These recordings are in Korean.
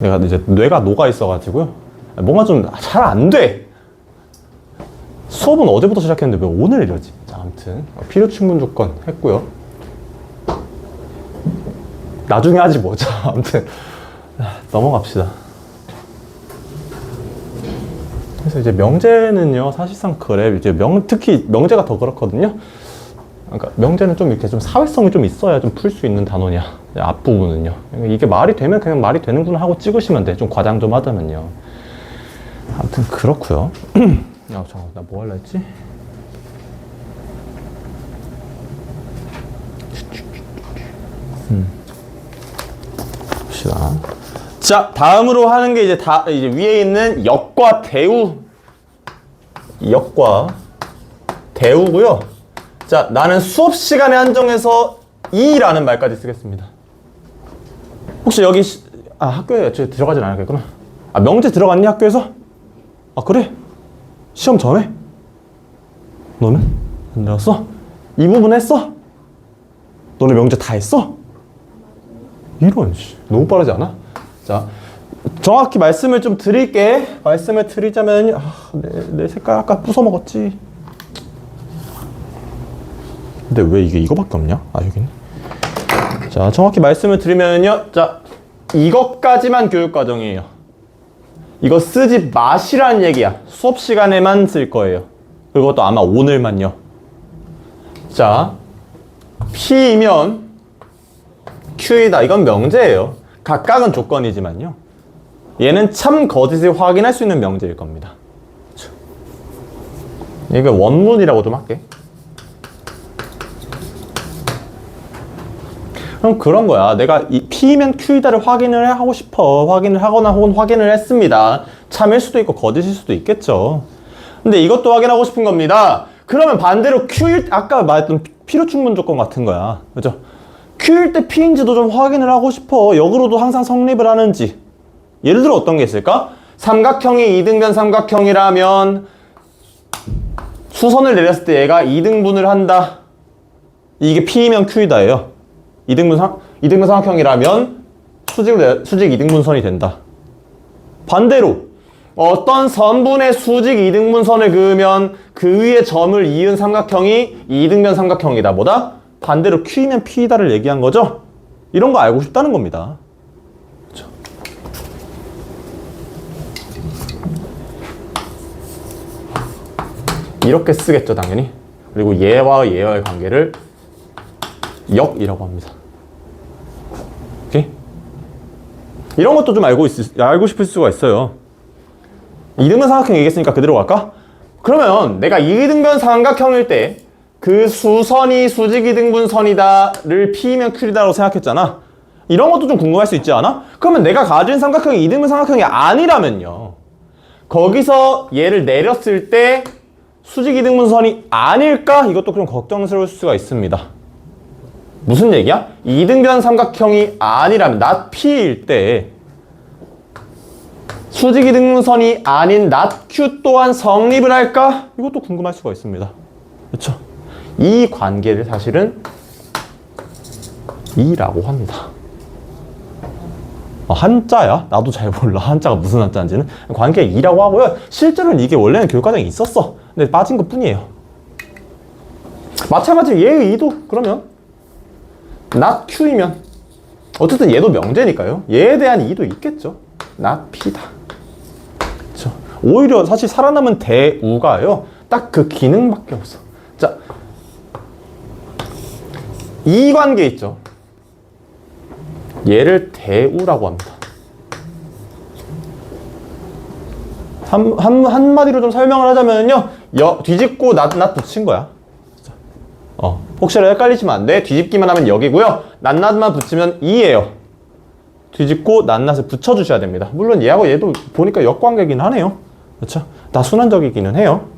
내가 이제 뇌가 녹아 있어가지고요. 뭔가 좀 잘 안 돼. 수업은 어제부터 시작했는데 왜 오늘 이러지? 자, 아무튼 필요 충분 조건 했고요. 나중에 하지 뭐. 자, 아무튼 넘어갑시다. 그래서 이제 명제는요, 사실상 그래. 이제 특히 명제가 더 그렇거든요. 그러니까 명제는 좀 이렇게 좀 사회성이 좀 있어야 좀 풀 수 있는 단원이야. 앞부분은요. 이게 말이 되면 그냥 말이 되는구나 하고 찍으시면 돼. 좀 과장 좀 하다면요. 아무튼 그렇고요. 잠깐만, 나 뭐 할라 했지? 봅시다. 자, 다음으로 하는 게 이제 위에 있는 역과 대우. 역과 대우고요. 자, 나는 수업 시간에 한정해서 이라는 말까지 쓰겠습니다. 혹시 여기 학교에 들어가진 않았겠구나. 명제 들어갔니 학교에서? 그래? 시험 전에? 너는? 안 들었어? 이 부분 했어? 너네 명제 다 했어? 이런 너무 빠르지 않아? 자, 정확히 말씀을 좀 드릴게. 말씀을 드리자면 내 색깔 아까 부숴 먹었지. 근데 왜 이거밖에 없냐? 여기는. 자, 정확히 말씀을 드리면요. 자, 이것까지만 교육과정이에요. 이거 쓰지 마시라는 얘기야. 수업 시간에만 쓸 거예요. 그것도 아마 오늘만요. 자, P이면 Q이다. 이건 명제예요. 각각은 조건이지만요. 얘는 참 거짓을 확인할 수 있는 명제일 겁니다. 이거 원문이라고 좀 할게. 그럼 그런 거야. 내가 이 P면 Q이다를 확인을 하고 싶어. 확인을 하거나 혹은 확인을 했습니다. 참일 수도 있고 거짓일 수도 있겠죠. 근데 이것도 확인하고 싶은 겁니다. 그러면 반대로 아까 말했던 필요 충분 조건 같은 거야. 그죠? Q일 때 P인지도 좀 확인을 하고 싶어. 역으로도 항상 성립을 하는지. 예를 들어 어떤 게 있을까? 삼각형이 이등변 삼각형이라면 수선을 내렸을 때 얘가 이등분을 한다. 이게 P이면 Q이다예요. 이등분 삼각형이라면 수직 이등분선이 된다. 반대로 어떤 선분의 수직 이등분선을 그으면 그 위에 점을 이은 삼각형이 이등변 삼각형이다. 뭐다? 반대로 Q이면 P이다를 얘기한 거죠. 이런 거 알고 싶다는 겁니다. 그렇죠? 이렇게 쓰겠죠, 당연히. 그리고 얘와 얘와의 관계를 역이라고 합니다. 오케이? 이런 것도 좀 알고 싶을 수가 있어요. 이등변 삼각형 얘기했으니까 그대로 갈까? 그러면 내가 이등변 삼각형일 때 그 수선이 수직 이등분선이다를 P면 Q이다라고 생각했잖아. 이런 것도 좀 궁금할 수 있지 않아? 그러면 내가 가진 삼각형이 이등변 삼각형이 아니라면요. 거기서 얘를 내렸을 때 수직 이등분선이 아닐까? 이것도 좀 걱정스러울 수가 있습니다. 무슨 얘기야? 이등변 삼각형이 아니라면 not P일 때 수직 이등분선이 아닌 not Q 또한 성립을 할까? 이것도 궁금할 수가 있습니다. 그렇죠? 이 관계를 사실은 이라고 합니다. 한자야? 나도 잘 몰라. 한자가 무슨 한자인지는. 관계 이라고 하고요. 실제로는 이게 원래는 교육과정에 있었어. 근데 빠진 것 뿐이에요. 마찬가지로 얘의 이도 그러면 not Q이면 어쨌든 얘도 명제니까요. 얘에 대한 이도 있겠죠. not P다. 그렇죠. 오히려 사실 살아남은 대우가요. 딱 그 기능밖에 없어. 자, 이 관계 있죠. 얘를 대우라고 합니다. 한마디로 좀 설명을 하자면요. 뒤집고 낫 붙인 거야. 혹시라도 헷갈리시면 안 돼. 뒤집기만 하면 여기고요. 낫만 붙이면 이예요. 뒤집고 낫을 붙여주셔야 됩니다. 물론 얘하고 얘도 보니까 역관계긴 하네요. 그렇죠? 다 순환적이기는 해요.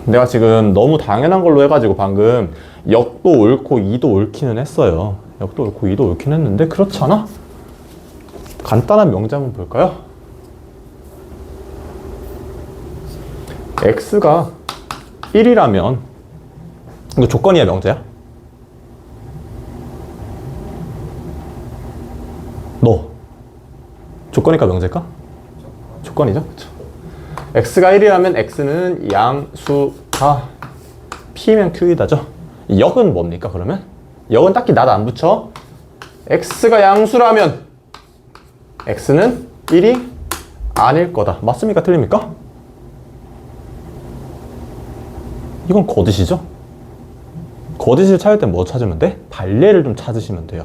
내가 지금 너무 당연한 걸로 해가지고 방금 역도 옳고 이도 옳기는 했어요. 역도 옳고 이도 옳긴 했는데 그렇잖아? 간단한 명제 한번 볼까요? x가 1이라면 이거 조건이야 명제야? 조건일까 명제일까? 조건이죠. 그쵸? x가 1이라면 x는 양수다. p면 q이다죠. 역은 뭡니까 그러면? 역은 딱히 낫 안 붙여. x가 양수라면 x는 1이 아닐 거다. 맞습니까? 틀립니까? 이건 거짓이죠? 거짓을 찾을 땐 뭐 찾으면 돼? 반례를 좀 찾으시면 돼요.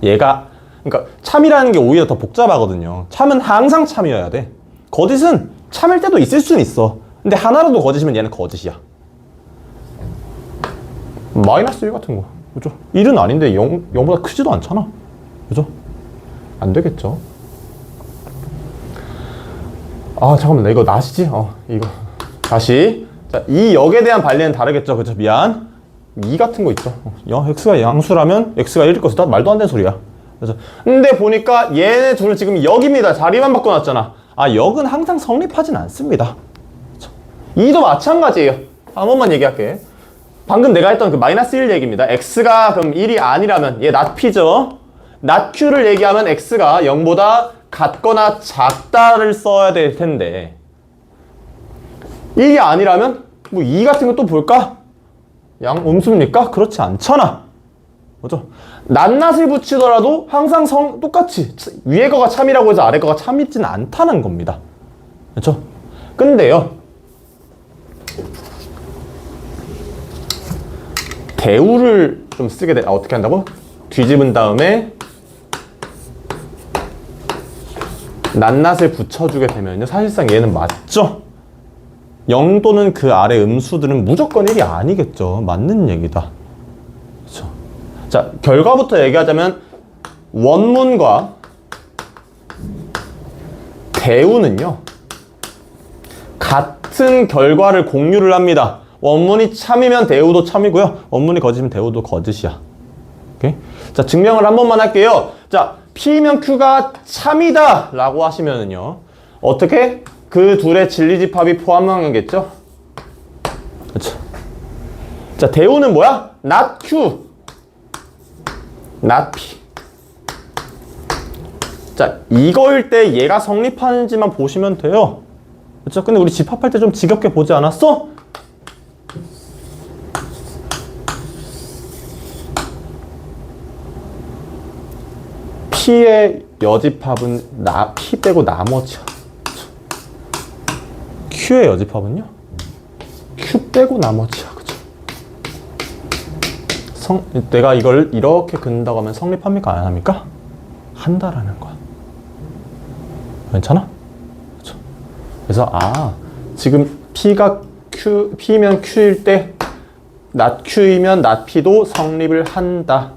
얘가 그러니까 참이라는 게 오히려 더 복잡하거든요. 참은 항상 참이어야 돼. 거짓은 참일 때도 있을 수는 있어. 근데 하나라도 거짓이면 얘는 거짓이야. 마이너스 1 같은 거. 그죠? 1은 아닌데 0보다 크지도 않잖아. 그죠? 안 되겠죠? 아, 잠깐만. 나 이거 낫이지? 이거. 다시. 자, 이 역에 대한 반례는 다르겠죠? 그죠? 미안. 2 같은 거 있죠? x가 양수라면 x가 1일 것이다? 말도 안 되는 소리야. 그래서 근데 보니까 얘네 둘은 지금 역입니다. 자리만 바꿔놨잖아. 아, 역은 항상 성립하진 않습니다. 2도 마찬가지예요. 한 번만 얘기할게. 방금 내가 했던 그 마이너스 1 얘기입니다. x가 그럼 1이 아니라면 얘 not p죠. not q를 얘기하면 x가 0보다 같거나 작다를 써야 될 텐데 1이 아니라면 뭐 2 같은 거 또 볼까? 음수입니까? 그렇지 않잖아. 그죠? 낱낱을 붙이더라도 항상 똑같이 위에 거가 참이라고 해서 아래 거가 참있지는 않다는 겁니다. 그렇죠? 근데요, 대우를 좀 쓰게 돼. 어떻게 한다고? 뒤집은 다음에 낱낱을 붙여주게 되면요, 사실상 얘는 맞죠? 0 또는 그 아래 음수들은 무조건 1이 아니겠죠. 맞는 얘기다. 그렇죠? 자, 결과부터 얘기하자면 원문과 대우는요, 같은 결과를 공유를 합니다. 원문이 참이면 대우도 참이고요. 원문이 거짓이면 대우도 거짓이야. 오케이? 자, 증명을 한 번만 할게요. 자, P면 Q가 참이다 라고 하시면은요, 어떻게? 그 둘의 진리집합이 포함하겠죠? 그렇죠? 자, 대우는 뭐야? not Q, not P. 자, 이거일 때 얘가 성립하는지만 보시면 돼요. 그렇죠? 근데 우리 집합할 때 좀 지겹게 보지 않았어? P의 여집합은 P 빼고 나머지야. Q의 여집합은요? Q 빼고 나머지야. 그죠? 내가 이걸 이렇게 긋는다고 하면 성립합니까? 안 합니까? 한다라는 거야. 괜찮아? 그렇죠? 그래서 지금 P면 Q일 때 not Q이면 not P도 성립을 한다.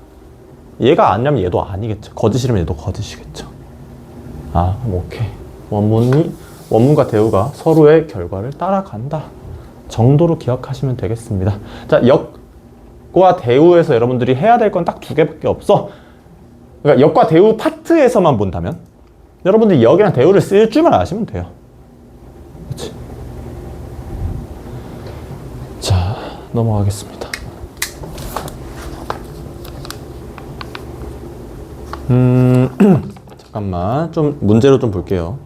얘가 아니라면 얘도 아니겠죠. 거짓이라면 얘도 거짓이겠죠. 오케이. 원문과 대우가 서로의 결과를 따라간다 정도로 기억하시면 되겠습니다. 자, 역과 대우에서 여러분들이 해야 될 건 딱 2개밖에 없어. 그러니까 역과 대우 파트에서만 본다면 여러분들이 역이랑 대우를 쓸 줄만 아시면 돼요. 그렇지? 자, 넘어가겠습니다. 잠깐만, 좀 문제로 좀 볼게요.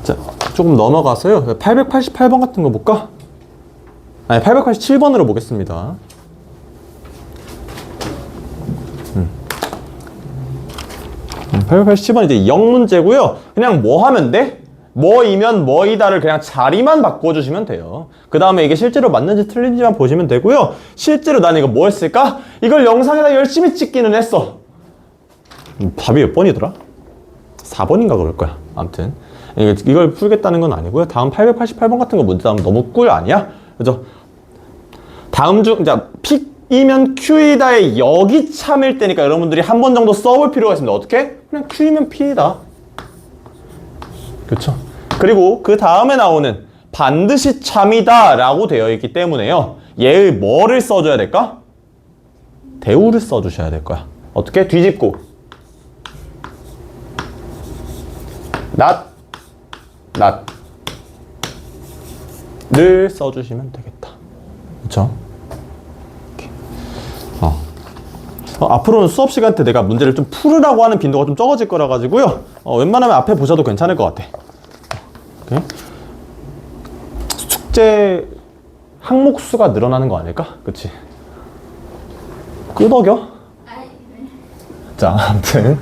자, 조금 넘어가서요. 888번 같은 거 볼까? 아니, 887번으로 보겠습니다. 887번 이제 0문제고요. 그냥 뭐 하면 돼? 뭐이면 뭐이다를 그냥 자리만 바꿔주시면 돼요. 그 다음에 이게 실제로 맞는지 틀린지만 보시면 되고요. 실제로 나는 이거 뭐 했을까? 이걸 영상에다 열심히 찍기는 했어. 답이 몇 번이더라? 4번인가 그럴 거야. 아무튼 이걸 풀겠다는 건 아니고요. 다음 888번 같은 거 문제 나오면 너무 꿀 아니야? 그죠? 다음 중, 자, P이면 Q이다의 역이 참일 때니까 여러분들이 한 번 정도 써볼 필요가 있습니다. 어떻게? 그냥 Q이면 P이다. 그쵸? 그리고 그 다음에 나오는 반드시 참이다 라고 되어 있기 때문에요. 얘의 뭐를 써줘야 될까? 대우를 써주셔야 될 거야. 어떻게? 뒤집고 not 를 써주시면 되겠다. 그쵸? 앞으로는 수업 시간 때 내가 문제를 좀 풀으라고 하는 빈도가 좀 적어질 거라 가지고요. 웬만하면 앞에 보셔도 괜찮을 것 같아. 오케이? 숙제 항목 수가 늘어나는 거 아닐까? 그치? 끄덕여? 자, 아무튼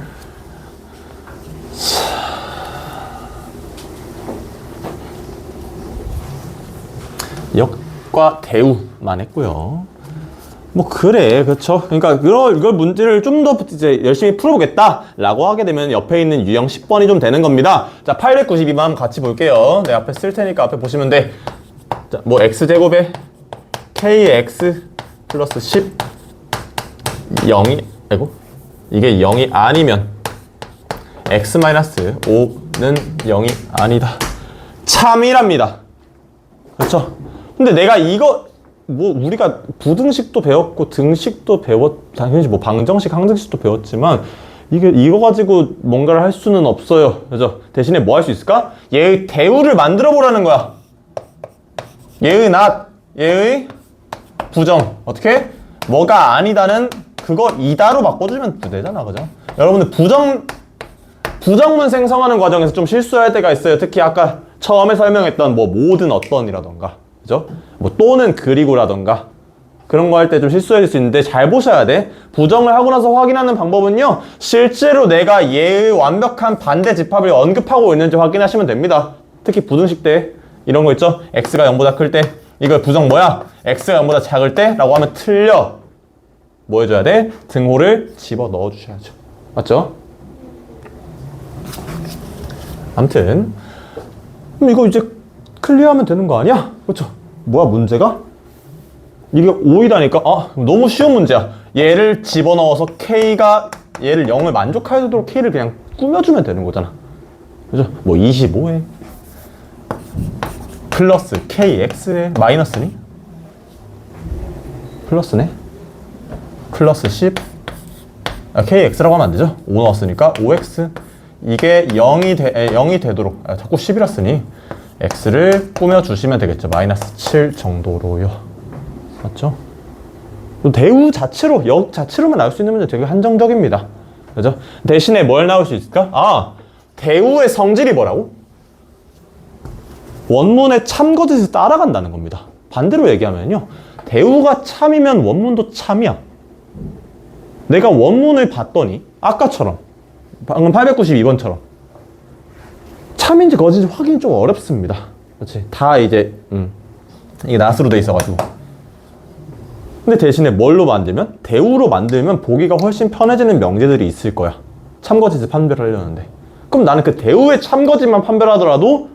역과 대우만 했고요. 뭐 그래, 그렇죠. 그러니까 이걸 문제를 좀 더 이제 열심히 풀어보겠다라고 하게 되면 옆에 있는 유형 10번이 좀 되는 겁니다. 자, 892번 같이 볼게요. 내 앞에 쓸 테니까 앞에 보시면 돼. 자, 뭐 x제곱에 kx 플러스 10 0이 아이고 이게 0이 아니면 x 마이너스 5는 0이 아니다. 참이랍니다. 그렇죠? 근데 내가 이거 뭐 우리가 부등식도 배웠고 등식도 당연히 뭐 방정식, 항등식도 배웠지만 이거 가지고 뭔가를 할 수는 없어요. 그죠? 대신에 뭐 할 수 있을까? 얘의 대우를 만들어 보라는 거야. 얘의 not, 얘의 부정. 어떻게? 뭐가 아니다는 그거 이다로 바꿔주면 되잖아. 그죠? 여러분들 부정문 생성하는 과정에서 좀 실수할 때가 있어요. 특히 아까 처음에 설명했던 뭐 모든 어떤이라던가. 그죠? 뭐 또는 그리고라던가 그런 거 할 때 좀 실수할 수 있는데 잘 보셔야 돼. 부정을 하고 나서 확인하는 방법은요, 실제로 내가 얘의 완벽한 반대 집합을 언급하고 있는지 확인하시면 됩니다. 특히 부등식 때 이런 거 있죠? x가 0보다 클 때 이걸 부정 뭐야? x가 0보다 작을 때 라고 하면 틀려. 뭐 해줘야 돼? 등호를 집어 넣어 주셔야죠. 맞죠? 아무튼 그럼 이거 이제 클리어하면 되는 거 아니야? 그렇죠? 뭐야 문제가? 이게 5이라니까? 아, 너무 쉬운 문제야. 얘를 집어넣어서 K가 얘를 0을 만족하도록 K를 그냥 꾸며주면 되는 거잖아. 그죠? 뭐 25에 플러스 KX에 마이너스니? 플러스네? 플러스 10 KX라고 하면 안 되죠? 5 넣었으니까 5X 이게 0이 되도록 자꾸 10이라 쓰니 X를 꾸며주시면 되겠죠. 마이너스 7 정도로요. 맞죠? 대우 자체로, 역 자체로만 나올 수 있는 문제 되게 한정적입니다. 그죠? 대신에 뭘 나올 수 있을까? 아, 대우의 성질이 뭐라고? 원문의 참거짓을 따라간다는 겁니다. 반대로 얘기하면요, 대우가 참이면 원문도 참이야. 내가 원문을 봤더니 아까처럼 방금 892번처럼 참인지 거짓인지 확인이 좀 어렵습니다. 그렇지? 다 이제 이게 낫으로 돼 있어가지고. 근데 대신에 뭘로 만들면? 대우로 만들면 보기가 훨씬 편해지는 명제들이 있을 거야. 참거짓을 판별하려는데. 그럼 나는 그 대우의 참거짓만 판별하더라도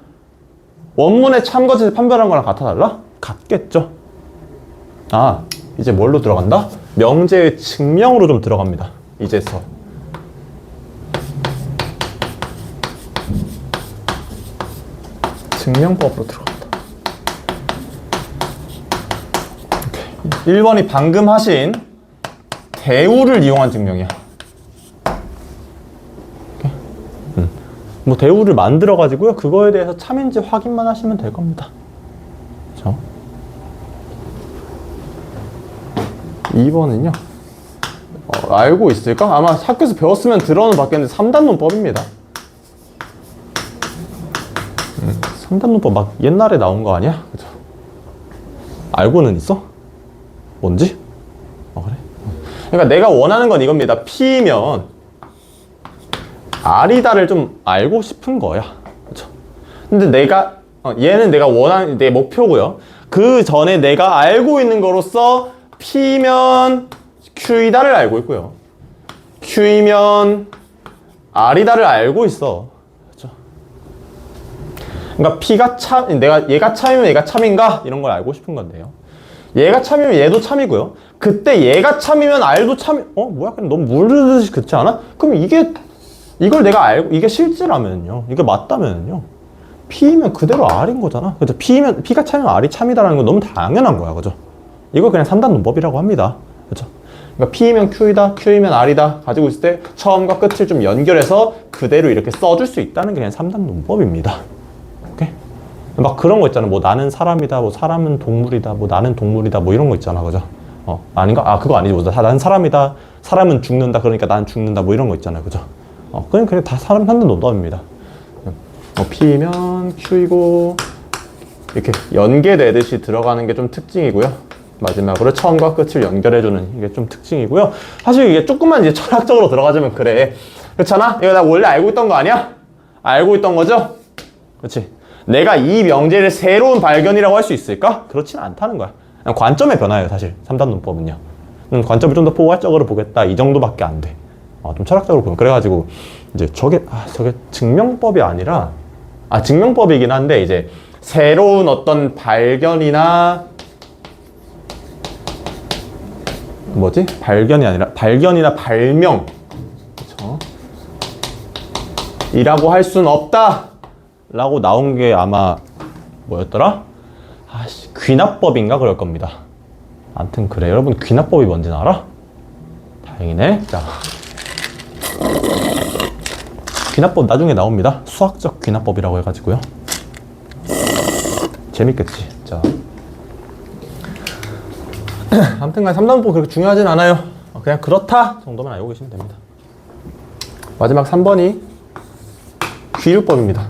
원문의 참거짓을 판별한 거랑 같아 달라? 같겠죠. 아, 이제 뭘로 들어간다? 명제의 증명으로 좀 들어갑니다. 이제서. 증명법으로 들어갑니다. 오케이. 1번이 방금 하신 대우를 이용한 증명이야. 뭐 대우를 만들어 가지고요, 그거에 대해서 참인지 확인만 하시면 될 겁니다. 그렇죠? 2번은요 알고 있을까? 아마 학교에서 배웠으면 들어는 봤겠는데 3단 논법입니다. 3단 논법 막 옛날에 나온 거 아니야? 그죠? 알고는 있어? 뭔지? 그래? 그러니까 내가 원하는 건 이겁니다. P면 R이다를 좀 알고 싶은 거야. 그쵸? 근데 내가, 얘는 내가 원하는, 내 목표고요. 그 전에 내가 알고 있는 거로서 P면 Q이다를 알고 있고요. Q이면 R이다를 알고 있어. 그쵸? 그러니까 P가 참, 얘가 참이면 얘가 참인가? 이런 걸 알고 싶은 건데요. 얘가 참이면 얘도 참이고요. 그때 얘가 참이면 R도 참, 뭐야? 그냥 너무 모르듯이 그렇지 않아? 그럼 이걸 내가 알고, 이게 실제라면요, 이게 맞다면요, P면 그대로 R인 거잖아. 그죠? P가 참이면 R이 참이다라는 건 너무 당연한 거야. 그죠? 이걸 그냥 3단 논법이라고 합니다. 그죠? 그러니까 P면 Q이다, Q이면 R이다 가지고 있을 때 처음과 끝을 좀 연결해서 그대로 이렇게 써줄 수 있다는 게 그냥 3단 논법입니다. 오케이? 막 그런 거 있잖아. 뭐 나는 사람이다, 뭐 사람은 동물이다, 뭐 나는 동물이다, 뭐 이런 거 있잖아, 그죠? 아닌가? 아, 그거 아니지. 뭐, 나는 사람이다, 사람은 죽는다, 그러니까 난 죽는다, 뭐 이런 거 있잖아요, 그죠? 그냥 다 사람 하는 농담입니다. P면 Q이고 이렇게 연계되듯이 들어가는 게 좀 특징이고요. 마지막으로 처음과 끝을 연결해주는 이게 좀 특징이고요. 사실 이게 조금만 이제 철학적으로 들어가자면 그래. 그렇잖아? 이거 나 원래 알고 있던 거 아니야? 알고 있던 거죠? 그렇지? 내가 이 명제를 새로운 발견이라고 할 수 있을까? 그렇지는 않다는 거야. 그냥 관점의 변화예요, 사실. 3단 논법은요. 관점을 좀 더 포괄적으로 보겠다. 이 정도밖에 안 돼. 좀 철학적으로 보면. 그래가지고, 이제 저게 증명법이 아니라, 증명법이긴 한데, 이제 새로운 어떤 발견이나, 발견이 아니라, 발견이나 발명. 그쵸? 이라고 할 순 없다! 라고 나온 게 아마 뭐였더라? 귀납법인가 그럴 겁니다. 아무튼 그래. 여러분 귀납법이 뭔지는 알아? 다행이네. 자, 귀납법 나중에 나옵니다. 수학적 귀납법이라고 해가지고요. 재밌겠지. 자, 아무튼간 3단법 그렇게 중요하진 않아요. 그냥 그렇다 정도만 알고 계시면 됩니다. 마지막 3번이 귀류법입니다.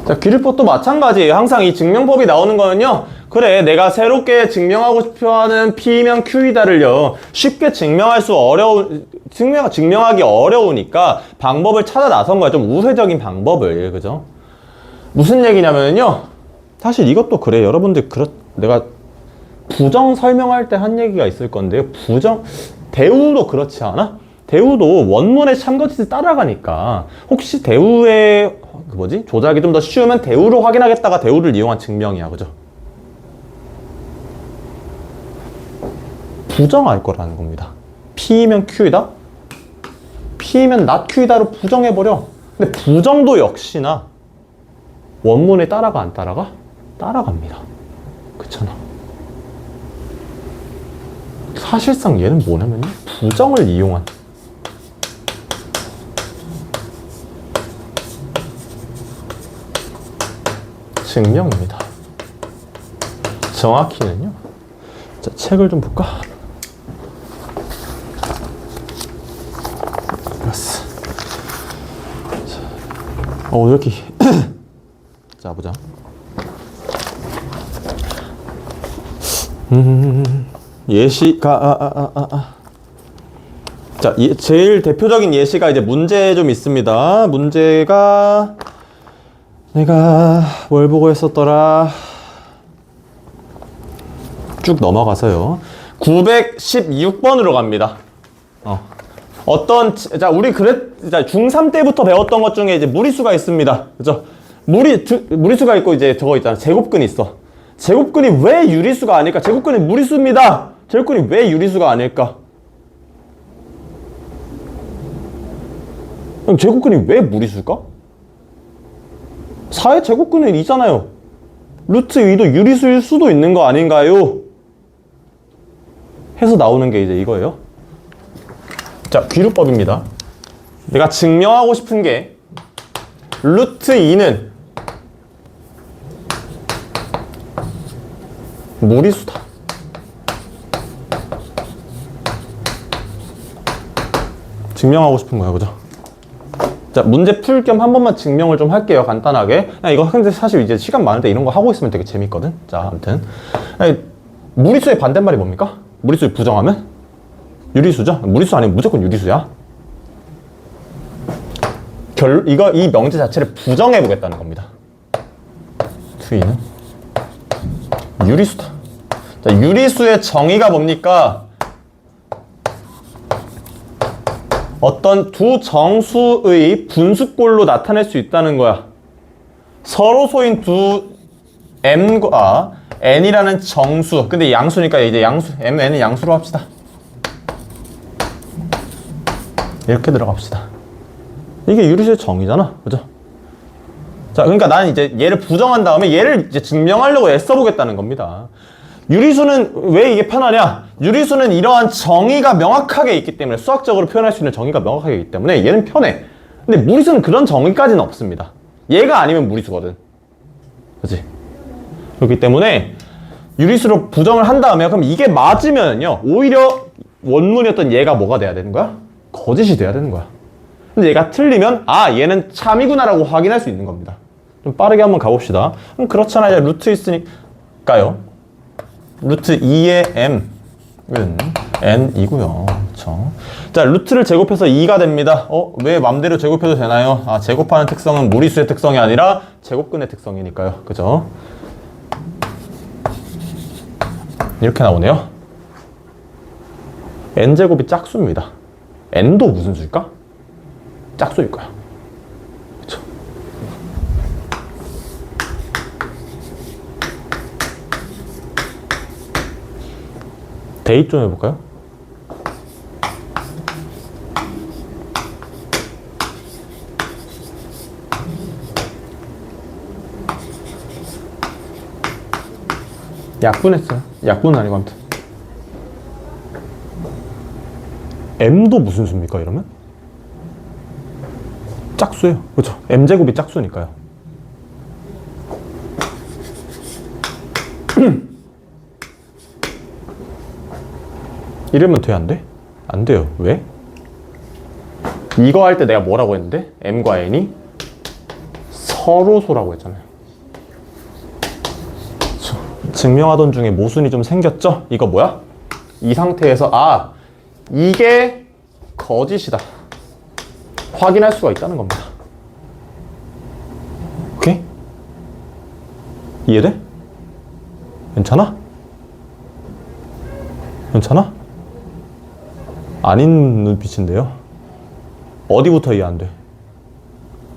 자, 귀류법도 마찬가지예요. 항상 이 증명법이 나오는 거는요, 그래, 내가 새롭게 증명하고 싶어하는 P면 Q이다를요, 쉽게 증명하기 어려우니까 방법을 찾아 나선 거야. 좀 우회적인 방법을. 그죠? 무슨 얘기냐면요, 사실 이것도 그래. 여러분들, 내가 부정 설명할 때 한 얘기가 있을 건데요. 대우도 그렇지 않아? 대우도 원문의 참고짓을 따라가니까 혹시 대우의 조작이 좀 더 쉬우면 대우로 확인하겠다가 대우를 이용한 증명이야. 그죠? 부정할 거라는 겁니다. P면 Q이다? P면 not Q이다로 부정해버려. 근데 부정도 역시나 원문에 따라가 안 따라가? 따라갑니다. 그렇잖아. 사실상 얘는 뭐냐면요, 부정을 이용한 증명입니다. 정확히는요. 자, 책을 좀 볼까? 알았어. 왜 이렇게 자, 보자. 예시가 자, 제일 대표적인 예시가 이제 문제 좀 있습니다. 문제가 내가 뭘 보고 했었더라. 쭉 넘어가서요. 916번으로 갑니다. 우리 중3 때부터 배웠던 것 중에 이제 무리수가 있습니다. 그죠? 무리수가 있고 이제 저거 있잖아. 제곱근이 있어. 제곱근이 왜 유리수가 아닐까? 제곱근이 무리수입니다. 제곱근이 왜 유리수가 아닐까? 그럼 제곱근이 왜 무리수일까? 4의 제곱근은 있잖아요. 루트 2도 유리수일 수도 있는 거 아닌가요? 해서 나오는 게 이제 이거예요. 자, 귀류법입니다. 내가 증명하고 싶은 게 루트 2는 무리수다. 증명하고 싶은 거야, 그죠? 자, 문제 풀 겸 한 번만 증명을 좀 할게요, 간단하게. 이거 근데 사실 이제 시간 많을 때 이런 거 하고 있으면 되게 재밌거든. 자, 아무튼 무리수의 반대말이 뭡니까? 무리수를 부정하면 유리수죠? 무리수 아니면 무조건 유리수야. 이 명제 자체를 부정해 보겠다는 겁니다. 투이는 유리수다. 자, 유리수의 정의가 뭡니까? 어떤 두 정수의 분수꼴로 나타낼 수 있다는 거야. 서로소인 두 m과 n이라는 정수. 근데 양수니까 이제 mn은 양수로 합시다. 이렇게 들어갑시다. 이게 유리수의 정의잖아. 그죠? 자, 그러니까 나는 이제 얘를 부정한 다음에 얘를 이제 증명하려고 애써보겠다는 겁니다. 유리수는 왜 이게 편하냐? 유리수는 이러한 정의가 명확하게 있기 때문에, 수학적으로 표현할 수 있는 정의가 명확하게 있기 때문에 얘는 편해. 근데 무리수는 그런 정의까지는 없습니다. 얘가 아니면 무리수거든. 그렇지? 그렇기 때문에 유리수로 부정을 한 다음에, 그럼 이게 맞으면요, 오히려 원문이었던 얘가 뭐가 돼야 되는 거야? 거짓이 돼야 되는 거야. 근데 얘가 틀리면 얘는 참이구나 라고 확인할 수 있는 겁니다. 좀 빠르게 한번 가봅시다. 그럼 그렇잖아요. 루트 있으니까요. 루트 2의 m은 n이고요. 그렇죠? 자, 루트를 제곱해서 2가 됩니다. 왜 맘대로 제곱해도 되나요? 제곱하는 특성은 무리수의 특성이 아니라 제곱근의 특성이니까요. 그죠? 이렇게 나오네요. n제곱이 짝수입니다. n도 무슨 수일까? 짝수일 거야. 그쵸? 대입 좀 해볼까요? 약분했어요. 약분은 아니고 아무튼. m도 무슨 수입니까 이러면? 짝수예요. 그렇죠? m제곱이 짝수니까요. 이러면 돼? 안 돼? 안 돼요. 왜? 이거 할 때 내가 뭐라고 했는데? m과 n이 서로소라고 했잖아요. 그렇죠? 증명하던 중에 모순이 좀 생겼죠? 이거 뭐야? 이 상태에서 이게 거짓이다 확인할 수가 있다는 겁니다. 오케이? 이해돼? 괜찮아? 괜찮아? 아닌 눈빛인데요. 어디부터 이해 안 돼?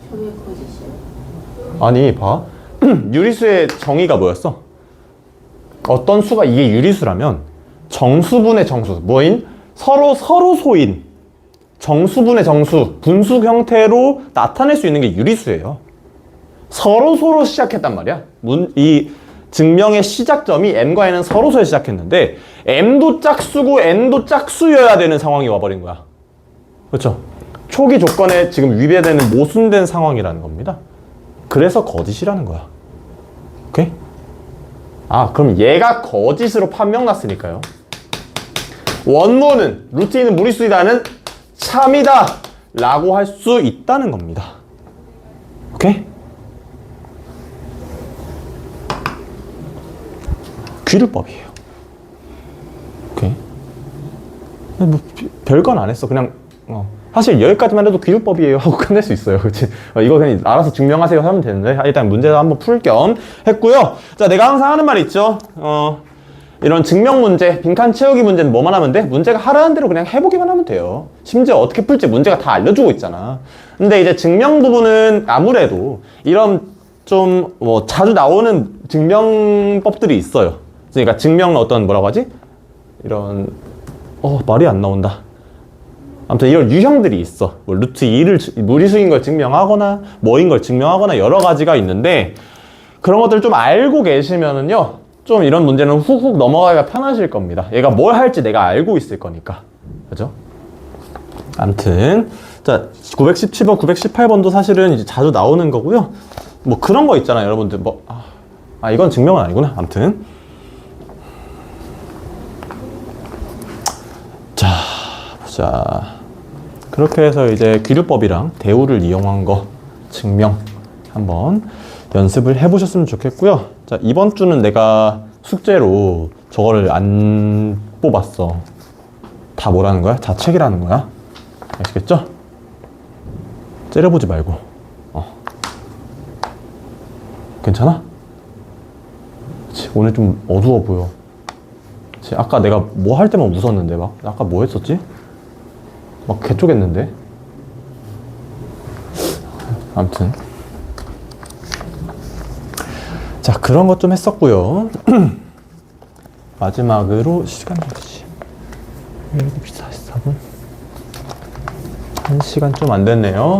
저게 거짓이야? 아니 봐. 유리수의 정의가 뭐였어? 어떤 수가 이게 유리수라면 정수분의 정수, 뭐인? 서로소인 정수분의 정수, 분수 형태로 나타낼 수 있는 게 유리수예요. 서로소로 시작했단 말이야. 이 증명의 시작점이 m과 n은 서로소에 시작했는데 m도 짝수고 n도 짝수여야 되는 상황이 와버린 거야. 그렇죠? 초기 조건에 지금 위배되는 모순된 상황이라는 겁니다. 그래서 거짓이라는 거야. 오케이? 그럼 얘가 거짓으로 판명났으니까요. 원문은 루트 2는 무리수이다는 참이다 라고 할 수 있다는 겁니다. 오케이? 귀류법이에요. 오케이? 뭐 별건 안 했어. 그냥 사실 여기까지만 해도 귀류법이에요 하고 끝낼 수 있어요. 그치? 이거 그냥 알아서 증명하세요 하면 되는데 일단 문제도 한번 풀 겸 했고요. 자, 내가 항상 하는 말 있죠. 이런 증명 문제, 빈칸 채우기 문제는 뭐만 하면 돼? 문제가 하라는 대로 그냥 해보기만 하면 돼요. 심지어 어떻게 풀지 문제가 다 알려주고 있잖아. 근데 이제 증명 부분은 아무래도 이런 좀 자주 나오는 증명법들이 있어요. 그러니까 증명 어떤 뭐라고 하지? 이런 말이 안 나온다. 아무튼 이런 유형들이 있어. 뭐 루트 2를 무리수인 걸 증명하거나 뭐인 걸 증명하거나 여러 가지가 있는데 그런 것들을 좀 알고 계시면은요. 좀 이런 문제는 훅훅 넘어가기가 편하실 겁니다. 얘가 뭘 할지 내가 알고 있을 거니까. 그죠? 아무튼 자, 917번, 918번도 사실은 이제 자주 나오는 거고요. 뭐 그런 거 있잖아요, 여러분들. 이건 증명은 아니구나. 아무튼 자, 보자. 그렇게 해서 이제 귀류법이랑 대우를 이용한 거 증명 한번 연습을 해보셨으면 좋겠고요. 자, 이번 주는 내가 숙제로 저거를 안 뽑았어. 다 뭐라는 거야? 자책이라는 거야. 아시겠죠? 째려보지 말고. 괜찮아? 그치, 오늘 좀 어두워 보여. 그치, 아까 내가 뭐 할 때만 웃었는데 아까 뭐 했었지? 개쪽했는데? 아무튼 자, 그런 것 좀 했었고요. 마지막으로 시간 몇시? 7시 44분? 1시간 좀 안 됐네요.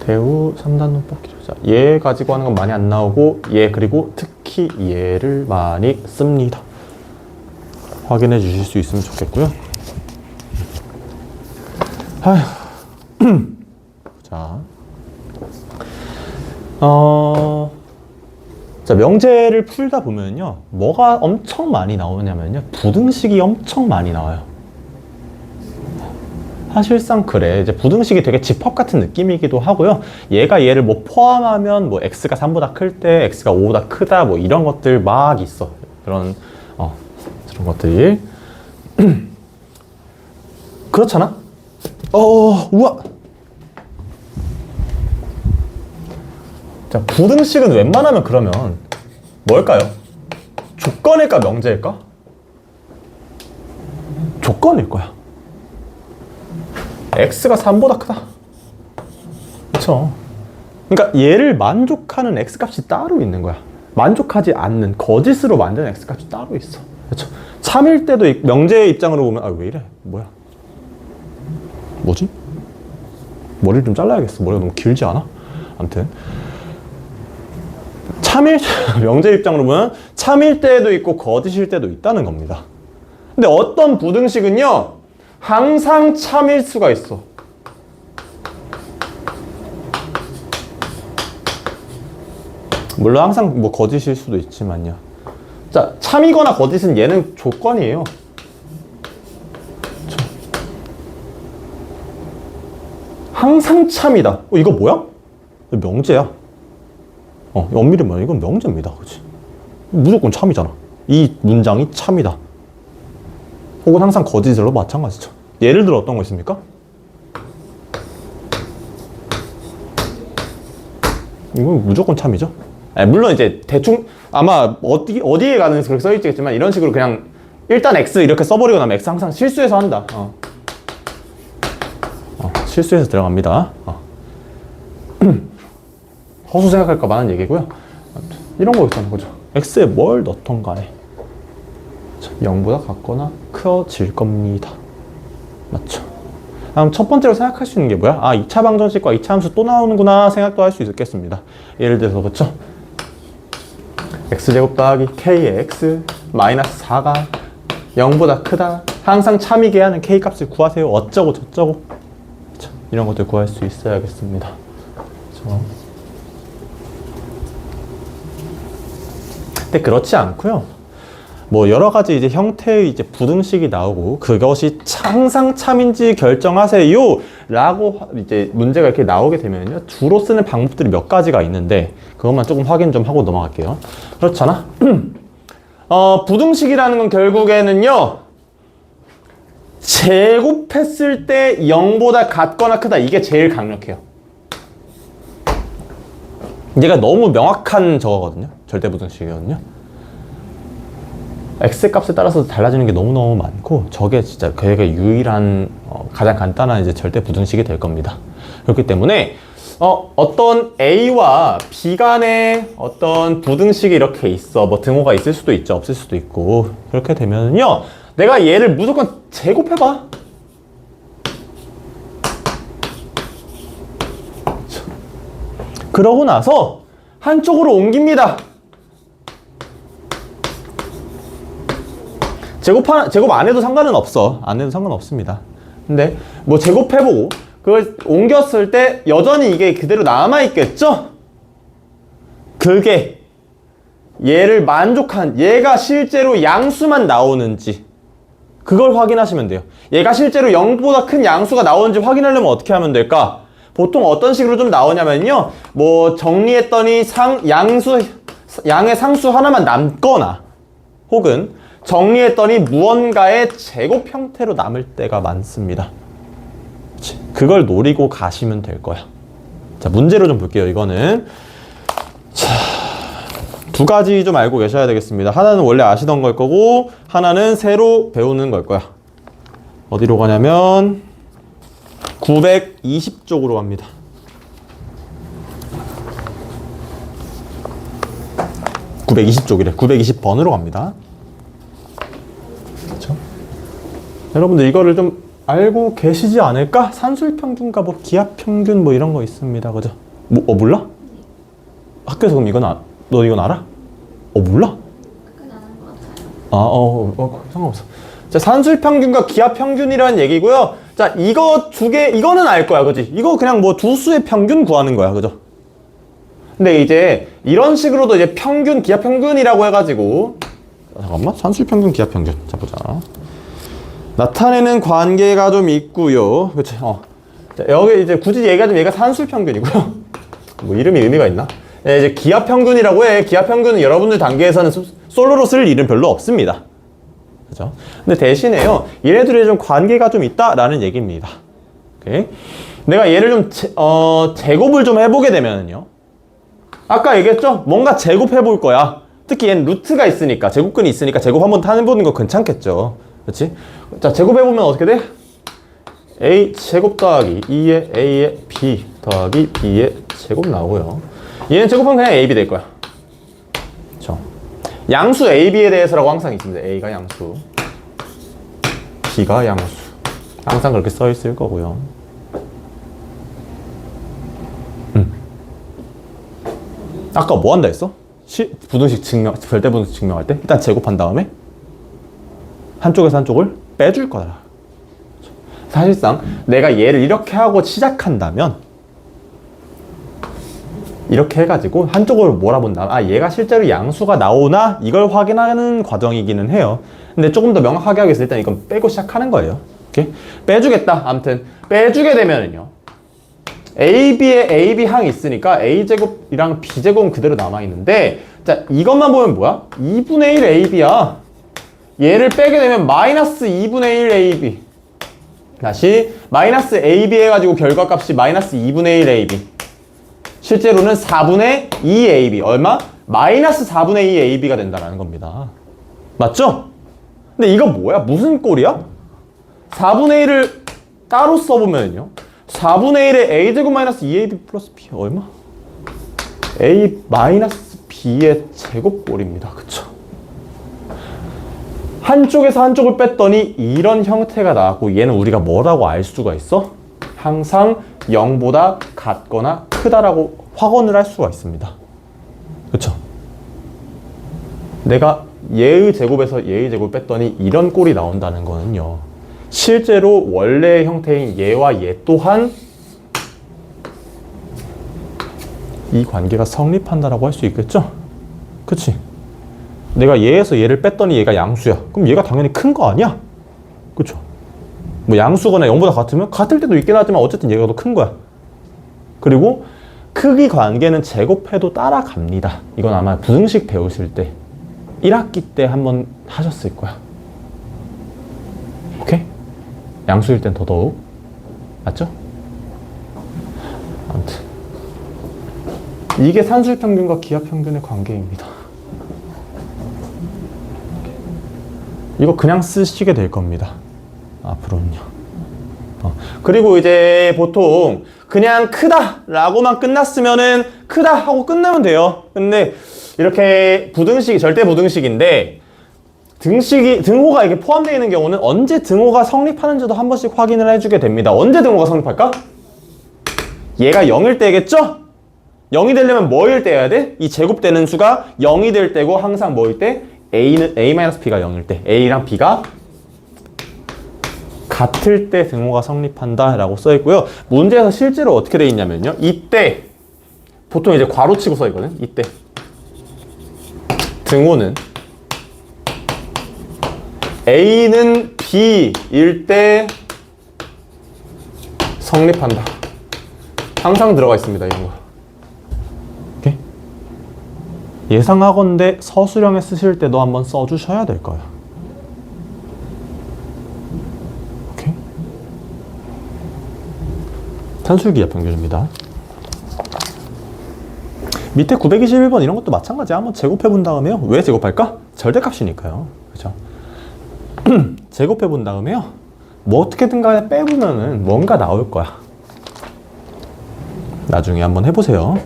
대우 3단원 뽑기죠. 자, 얘 가지고 하는 건 많이 안 나오고 얘 그리고 특히 특히 얘를 많이 씁니다. 확인해 주실 수 있으면 좋겠고요. 아휴. 자, 자, 명제를 풀다 보면요, 뭐가 엄청 많이 나오냐면요, 부등식이 엄청 많이 나와요. 사실상 그래. 이제 부등식이 되게 집합 같은 느낌이기도 하고요. 얘가 얘를 뭐 포함하면 뭐 x가 3보다 클 때 x가 5보다 크다 뭐 이런 것들 막 있어. 그런 것들이. 그렇잖아? 우와! 자, 부등식은 웬만하면 그러면 뭘까요? 조건일까, 명제일까? 조건일 거야. x가 3보다 크다. 그쵸? 그러니까 얘를 만족하는 x값이 따로 있는 거야. 만족하지 않는, 거짓으로 만드는 x값이 따로 있어. 그쵸? 참일 때도 명제의 입장으로 보면 왜 이래? 뭐야? 뭐지? 머리를 좀 잘라야겠어. 머리가 너무 길지 않아? 아무튼 명제 입장으로 보면 참일 때도 있고 거짓일 때도 있다는 겁니다. 근데 어떤 부등식은요, 항상 참일 수가 있어. 물론 항상 뭐 거짓일 수도 있지만요. 자, 참이거나 거짓은 얘는 조건이에요. 항상 참이다. 이거 뭐야? 명제야. 엄밀히 말하면 이건 명제입니다. 그치? 무조건 참이잖아. 이 문장이 참이다. 혹은 항상 거짓으로 마찬가지죠. 예를 들어 어떤 거 있습니까? 이건 무조건 참이죠. 물론 이제 대충 아마 어디에 가는지 그렇게 써있겠지만 이런 식으로 그냥 일단 x 이렇게 써버리고 나면 x 항상 실수해서 한다. 실수해서 들어갑니다. 허수 생각할까 하는 얘기고요. 이런 거 있잖아요. 그죠? x에 뭘 넣던 간에 0보다 같거나 커질 겁니다. 맞죠? 다음 첫 번째로 생각할 수 있는 게 뭐야? 2차 방정식과 2차 함수 또 나오는구나 생각도 할 수 있겠습니다. 예를 들어서 그쵸? x제곱 더하기 k의 x 마이너스 4가 0보다 크다. 항상 참이게 하는 k 값을 구하세요. 어쩌고 저쩌고. 그쵸? 이런 것들 구할 수 있어야겠습니다. 그쵸? 근데 그렇지 않고요. 뭐 여러 가지 이제 형태의 이제 부등식이 나오고 그것이 항상 참인지 결정하세요 라고 이제 문제가 이렇게 나오게 되면요, 주로 쓰는 방법들이 몇 가지가 있는데 그것만 조금 확인 좀 하고 넘어갈게요. 그렇잖아. 부등식이라는 건 결국에는요, 제곱했을 때 0보다 같거나 크다, 이게 제일 강력해요. 얘가 너무 명확한 저거거든요. 절대부등식이거든요. x값에 따라서 달라지는 게 너무너무 많고 저게 진짜 되게 유일한 가장 간단한 이제 절대부등식이 될 겁니다. 그렇기 때문에 어떤 a와 b 간의 어떤 부등식이 이렇게 있어. 뭐 등호가 있을 수도 있죠. 없을 수도 있고. 그렇게 되면요, 내가 얘를 무조건 제곱해봐. 그러고 나서 한쪽으로 옮깁니다. 제곱 안 해도 상관은 없어. 안 해도 상관없습니다. 근데 뭐 제곱해보고 그걸 옮겼을 때 여전히 이게 그대로 남아있겠죠? 그게 얘를 만족한, 얘가 실제로 양수만 나오는지 그걸 확인하시면 돼요. 얘가 실제로 0보다 큰 양수가 나오는지 확인하려면 어떻게 하면 될까? 보통 어떤 식으로 좀 나오냐면요, 뭐 정리했더니 양의 상수 하나만 남거나 혹은 정리했더니 무언가의 제곱 형태로 남을 때가 많습니다. 그걸 노리고 가시면 될 거야. 자, 문제로 좀 볼게요. 이거는 자, 두 가지 좀 알고 계셔야 되겠습니다. 하나는 원래 아시던 걸 거고 하나는 새로 배우는 걸 거야. 어디로 가냐면 920쪽으로 갑니다. 920쪽이래. 920번으로 갑니다. 그렇죠? 여러분들 이거를 좀 알고 계시지 않을까? 산술평균과 뭐 기하평균 뭐 이런 거 있습니다. 그죠? 몰라? 학교에서 그럼 너 이건 알아? 몰라? 끝 안 한 것 같아요. 상관없어. 자, 산술평균과 기하평균이라는 얘기고요. 자, 이거 두 개, 이거는 알 거야, 그지? 이거 그냥 뭐 두 수의 평균 구하는 거야, 그죠? 근데 이제 이런 식으로도 이제 평균, 기하평균이라고 해가지고 잠깐만, 산술평균, 기하평균. 자, 보자. 나타내는 관계가 좀 있고요. 그치? 자, 여기 이제 굳이 얘기하자면 얘가 산술평균이고요. 뭐 이름이 의미가 있나? 네, 이제 기하평균이라고 해. 기하평균은 여러분들 단계에서는 솔로로 쓸 일은 별로 없습니다. 그죠? 근데 대신에요, 얘네들이 좀 관계가 좀 있다라는 얘기입니다. 오케이? 내가 얘를 좀 제곱을 좀 해보게 되면요. 아까 얘기했죠? 뭔가 제곱해 볼 거야. 특히 얘는 루트가 있으니까, 제곱근이 있으니까 제곱 한번 해보는 거 괜찮겠죠. 그렇지? 자, 제곱해보면 어떻게 돼? a 제곱 더하기 2의 a의 b 더하기 b의 제곱 나오고요. 얘는 제곱하면 그냥 ab 될 거야. 그렇죠? 양수 ab에 대해서라고 항상 있습니다. a가 양수, b가 양수. 항상 그렇게 써 있을 거고요. 아까 뭐 한다 했어? 부등식 증명, 절대 부등식 증명할 때 일단 제곱한 다음에 한쪽에서 한쪽을 빼줄 거다. 사실상 내가 얘를 이렇게 하고 시작한다면 이렇게 해가지고 한쪽을 몰아본다면 얘가 실제로 양수가 나오나 이걸 확인하는 과정이기는 해요. 근데 조금 더 명확하게 하기 위해서 일단 이건 빼고 시작하는 거예요. 오케이? 빼주겠다. 아무튼 빼주게 되면은요, AB에 AB 항이 있으니까 A제곱이랑 B제곱은 그대로 남아있는데, 자, 이것만 보면 뭐야? 2분의 1 AB야. 얘를 빼게 되면 마이너스 2분의 1 AB. 다시 마이너스 AB 해가지고 결과값이 마이너스 2분의 1 AB. 실제로는 4분의 2 AB. 얼마? 마이너스 4분의 2 AB가 된다는 겁니다. 맞죠? 근데 이거 뭐야? 무슨 꼴이야? 4분의 1을 따로 써보면요, 4분의 1에 a제곱 마이너스 2ab 플러스 b 얼마? a 마이너스 b의 제곱꼴입니다. 그쵸? 한쪽에서 한쪽을 뺐더니 이런 형태가 나왔고, 얘는 우리가 뭐라고 알 수가 있어? 항상 0보다 같거나 크다라고 확언을 할 수가 있습니다. 그쵸? 내가 얘의 제곱에서 얘의 제곱을 뺐더니 이런 꼴이 나온다는 거는요, 실제로 원래의 형태인 얘와 얘 또한 이 관계가 성립한다라고 할 수 있겠죠? 그치? 내가 얘에서 얘를 뺐더니 얘가 양수야. 그럼 얘가 당연히 큰 거 아니야? 그쵸? 뭐 양수거나 0보다 같으면 같을 때도 있긴 하지만 어쨌든 얘가 더 큰 거야. 그리고 크기 관계는 제곱해도 따라갑니다. 이건 아마 부등식 배우실 때 1학기 때 한번 하셨을 거야. 오케이? 양수일 땐 더더욱. 맞죠? 아무튼 이게 산술평균과 기하평균의 관계입니다. 이거 그냥 쓰시게 될 겁니다. 앞으로는요. 그리고 이제 보통 그냥 크다 라고만 끝났으면은 크다 하고 끝내면 돼요. 근데 이렇게 부등식이 절대 부등식인데 등호가 이게 포함되어 있는 경우는 언제 등호가 성립하는지도 한 번씩 확인을 해주게 됩니다. 언제 등호가 성립할까? 얘가 0일 때겠죠? 0이 되려면 뭐일 때여야 돼? 이 제곱되는 수가 0이 될 때고, 항상 뭐일 때? A-B가 0일 때, A랑 B가 같을 때 등호가 성립한다 라고 써 있고요. 문제에서 실제로 어떻게 돼 있냐면요, 이때 보통 이제 괄호치고 써 있거든. 이때 등호는 A는 B일 때 성립한다. 항상 들어가 있습니다. 이런 거. 오케이? 예상하건대 서술형에 쓰실 때도 한번 써주셔야 될 거예요. 오케이? 산술기하평균입니다. 밑에 921번 이런 것도 마찬가지야. 한번 제곱해 본 다음에요. 왜 제곱할까? 절대값이니까요. 그죠? 제곱해 본 다음에요, 뭐 어떻게든 간에 빼보면은 뭔가 나올 거야. 나중에 한번 해보세요.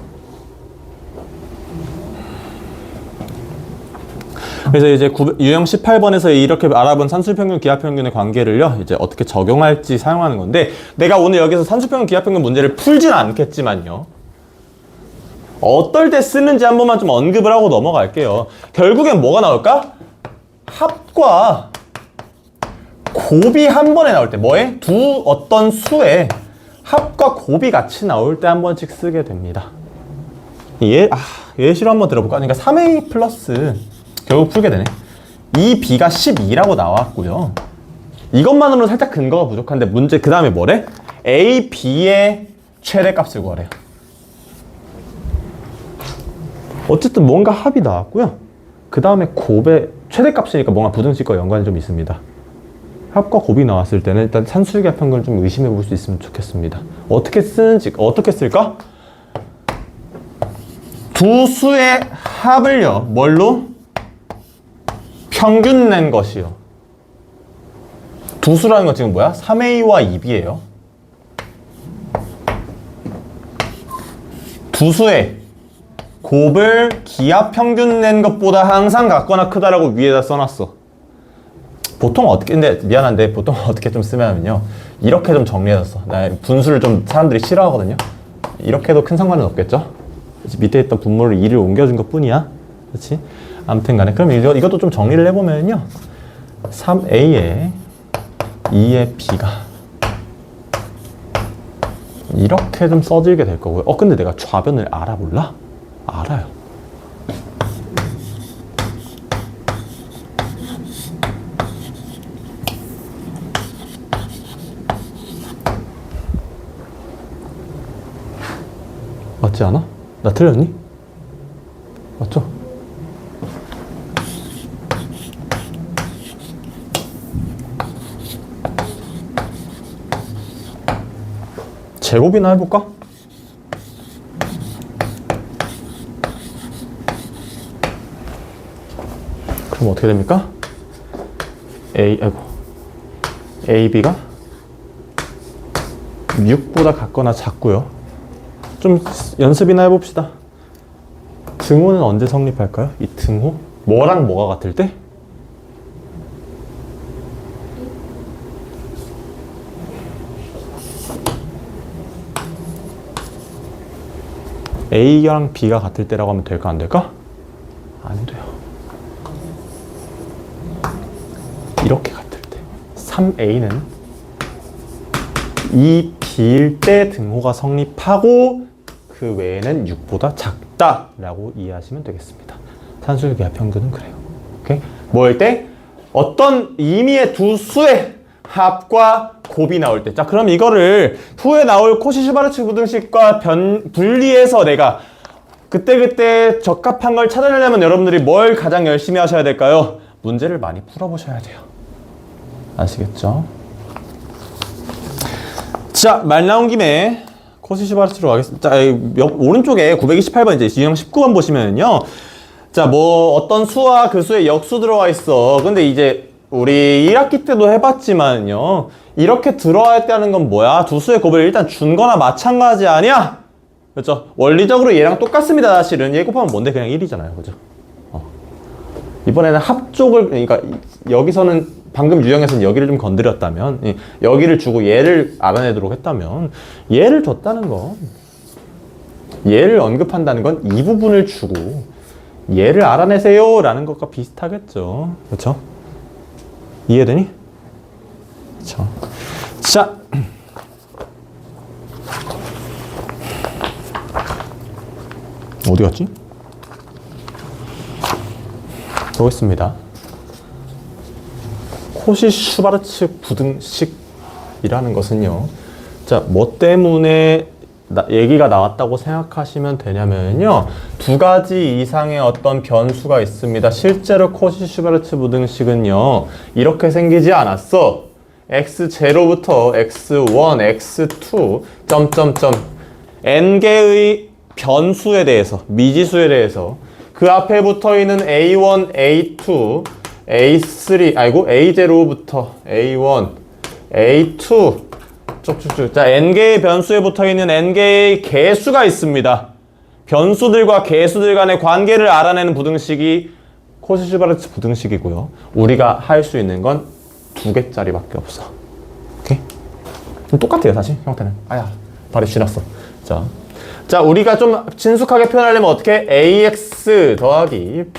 그래서 이제 유형 18번에서 이렇게 알아본 산술평균, 기하평균의 관계를요, 이제 어떻게 적용할지 사용하는 건데, 내가 오늘 여기서 산술평균, 기하평균 문제를 풀진 않겠지만요, 어떨 때 쓰는지 한 번만 좀 언급을 하고 넘어갈게요. 결국엔 뭐가 나올까? 합과 곱이 한 번에 나올 때 뭐에? 두 어떤 수에 합과 곱이 같이 나올 때 한 번씩 쓰게 됩니다. 예시로 한번 들어볼까? 그러니까 3a 플러스 결국 풀게 되네. 이 b가 12라고 나왔고요. 이것만으로는 살짝 근거가 부족한데 문제 그 다음에 뭐래? a, b의 최대값을 구하래요. 어쨌든 뭔가 합이 나왔고요. 그 다음에 곱의 최대값이니까 뭔가 부등식과 연관이 좀 있습니다. 합과 곱이 나왔을 때는 일단 산술기하 평균을 좀 의심해 볼 수 있으면 좋겠습니다. 어떻게 쓰는지, 어떻게 쓸까? 두 수의 합을요, 뭘로? 평균 낸 것이요. 두 수라는 건 지금 뭐야? 3a와 2b예요. 두 수의 곱을 기하 평균 낸 것보다 항상 같거나 크다라고 위에다 써놨어. 보통 어떻게, 근데 미안한데 보통 어떻게 좀 쓰면요, 이렇게 좀 정리해놨어. 나 분수를 좀 사람들이 싫어하거든요. 이렇게 해도 큰 상관은 없겠죠? 밑에 있던 분모를 2를 옮겨준 것 뿐이야. 그렇지? 아무튼 간에 그럼 이것도 좀 정리를 해보면요, 3a에 2의 b가 이렇게 좀 써지게 될 거고요. 근데 내가 좌변을 몰라? 알아요. 맞지 않아? 나 틀렸니? 맞죠? 제곱이나 해볼까? 그럼 어떻게 됩니까? AB가 6보다 같거나 작고요. 좀 연습이나 해봅시다. 등호는 언제 성립할까요? 이 등호? 뭐랑 뭐가 같을 때? A랑 B가 같을 때라고 하면 될까 안 될까? 안 돼요. 이렇게 같을 때 3A는 2B일 때 등호가 성립하고 그 외에는 6보다 작다라고 이해하시면 되겠습니다. 산술기하 평균은 그래요. 오케이? 뭐일 때? 어떤 임의의 두 수의 합과 곱이 나올 때. 자, 그럼 이거를 후에 나올 코시-슈바르츠 부등식과 분리해서 내가 그때그때 적합한 걸 찾아내려면 여러분들이 뭘 가장 열심히 하셔야 될까요? 문제를 많이 풀어보셔야 돼요. 아시겠죠? 자, 말 나온 김에 코시-슈바르츠로 가겠습니다. 자, 오른쪽에 928번 이제 유형 19번 보시면요. 자, 뭐 어떤 수와 그 수의 역수 들어와 있어. 근데 이제 우리 1학기 때도 해봤지만요, 이렇게 들어와 있다는 건 뭐야? 두 수의 곱을 일단 준 거나 마찬가지 아니야? 그렇죠? 원리적으로 얘랑 똑같습니다. 사실은 얘 곱하면 뭔데? 그냥 1이잖아요. 그죠? 이번에는 합쪽을, 그러니까 여기서는 방금 유형에서는 여기를 좀 건드렸다면, 여기를 주고 얘를 알아내도록 했다면, 얘를 줬다는 건, 얘를 언급한다는 건 이 부분을 주고 얘를 알아내세요 라는 것과 비슷하겠죠. 그렇죠? 이해되니? 그렇죠. 자, 어디 갔지? 보겠습니다. 코시-슈바르츠 부등식이라는 것은요, 자, 뭐 때문에 얘기가 나왔다고 생각하시면 되냐면요, 두 가지 이상의 어떤 변수가 있습니다. 실제로 코시-슈바르츠 부등식은요, 이렇게 생기지 않았어. x0부터 x1, x2, 점점점 n개의 변수에 대해서, 미지수에 대해서 그 앞에 붙어 있는 a1, a2, a3, a0부터 a1, a2 쭉쭉쭉. 자, n개의 변수에 붙어 있는 n개의 개수가 있습니다. 변수들과 개수들 간의 관계를 알아내는 부등식이 코시-슈바르츠 부등식이고요. 우리가 할 수 있는 건 2개짜리밖에 없어. 오케이? 똑같아요, 사실 형태는. 발이 지났어. 자, 자, 우리가 좀 친숙하게 표현하려면 어떻게? ax 더하기